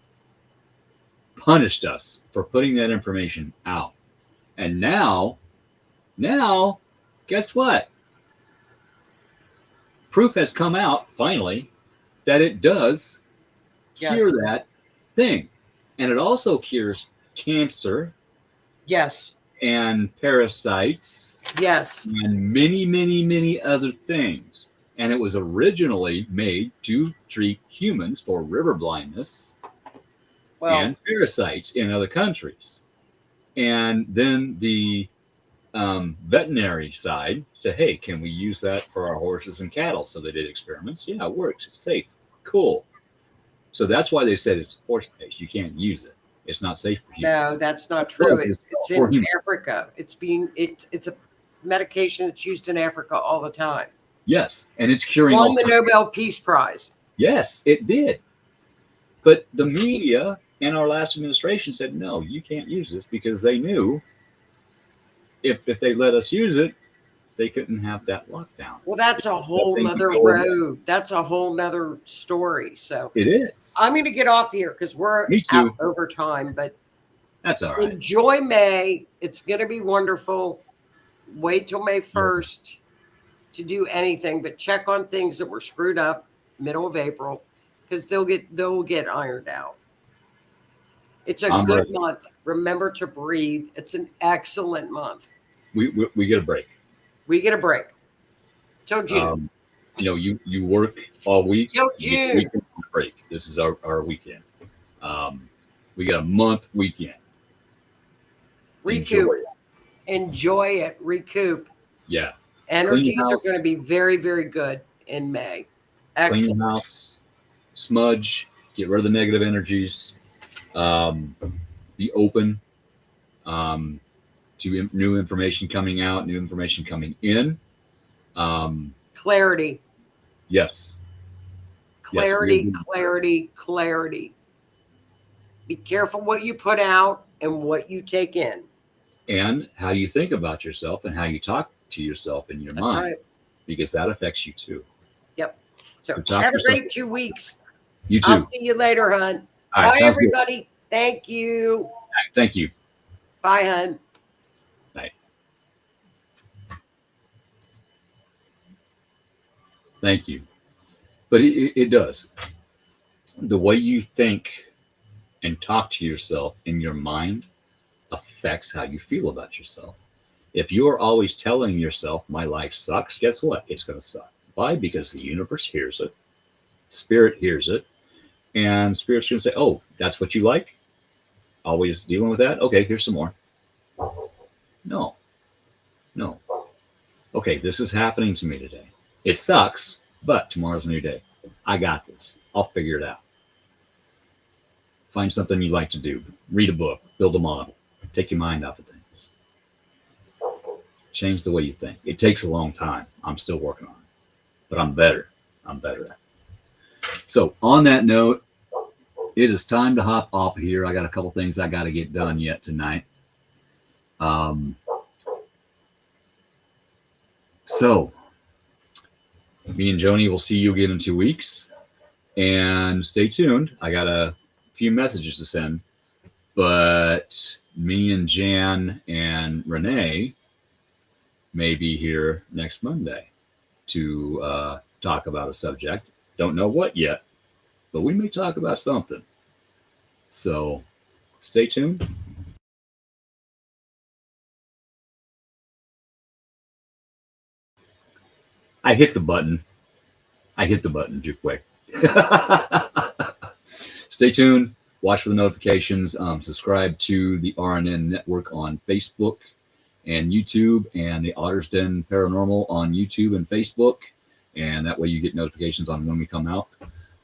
punished us for putting that information out. And now, guess what? Proof has come out finally that it does cure that thing. And it also cures cancer. Yes. And parasites. Yes. And many, many, many other things. And it was originally made to treat humans for river blindness and parasites in other countries. And then the veterinary side said, hey, can we use that for our horses and cattle? So they did experiments. Yeah, it works. It's safe. Cool. So that's why they said it's horse-based. You can't use it. It's not safe for humans. No, that's not true. It's in humans. Africa. It's a medication that's used in Africa all the time. Yes, and it's curing. Won the Nobel Peace Prize. Yes, it did. But the media and our last administration said, no, you can't use this, because they knew if they let us use it, they couldn't have that lockdown. Well, that's a whole nother road. That's a whole nother story. So it is. I'm going to get off here because we're out over time, but that's all right. Enjoy May. It's going to be wonderful. Wait till May 1st to do anything, but check on things that were screwed up middle of April, because they'll get ironed out. It's a good month. Remember to breathe. It's an excellent month. We get a break. We get a break till June. You work all week till June. Weekend break. This is our weekend. We got a month weekend. Recoup. Enjoy it. Recoup. Yeah. Energies are going to be very, very good in May. Excellent. Clean your house. Smudge. Get rid of the negative energies. Be open to new information coming out, new information coming in. Clarity. Yes. Clarity, clarity. Be careful what you put out and what you take in. And how you think about yourself and how you talk to yourself in your mind. Right. Because that affects you too. Yep. So have a great 2 weeks. You too. I'll see you later, hon. All right, bye, everybody. Good. Thank you. Right, thank you. Bye, hon. Bye. Thank you. But it does. The way you think and talk to yourself in your mind affects how you feel about yourself. If you're always telling yourself, my life sucks, guess what? It's going to suck. Why? Because the universe hears it. Spirit hears it. And Spirit's going to say, oh, that's what you like? Always dealing with that? Okay, here's some more. No. Okay, this is happening to me today. It sucks, but tomorrow's a new day. I got this. I'll figure it out. Find something you like to do. Read a book. Build a model. Take your mind off of things. Change the way you think. It takes a long time. I'm still working on it. But I'm better. I'm better at it. So on that note, it is time to hop off of here. I got a couple things I got to get done yet tonight. So Me and Joni will see you again in 2 weeks. And stay tuned. I got a few messages to send, but me and Jan and Renee may be here next Monday to talk about a subject. Don't know what yet, but we may talk about something. So stay tuned. I hit the button. Too quick. Stay tuned. Watch for the notifications. Subscribe to the RNN Network on Facebook and YouTube, and the Otter's Den Paranormal on YouTube and Facebook. And that way you get notifications on when we come out.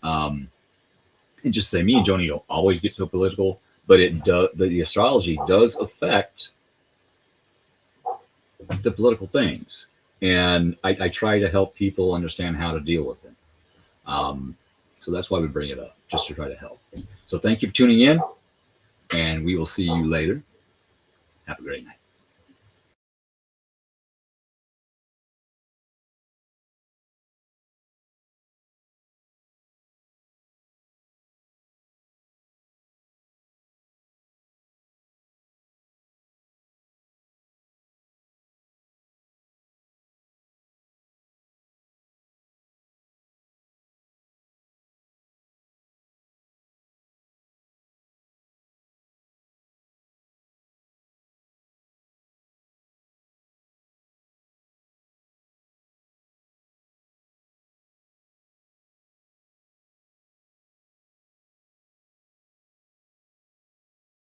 And just say, me and Joni don't always get so political, but it does. The astrology does affect the political things. And I try to help people understand how to deal with it. So that's why we bring it up, just to try to help. So thank you for tuning in, and we will see you later. Have a great night.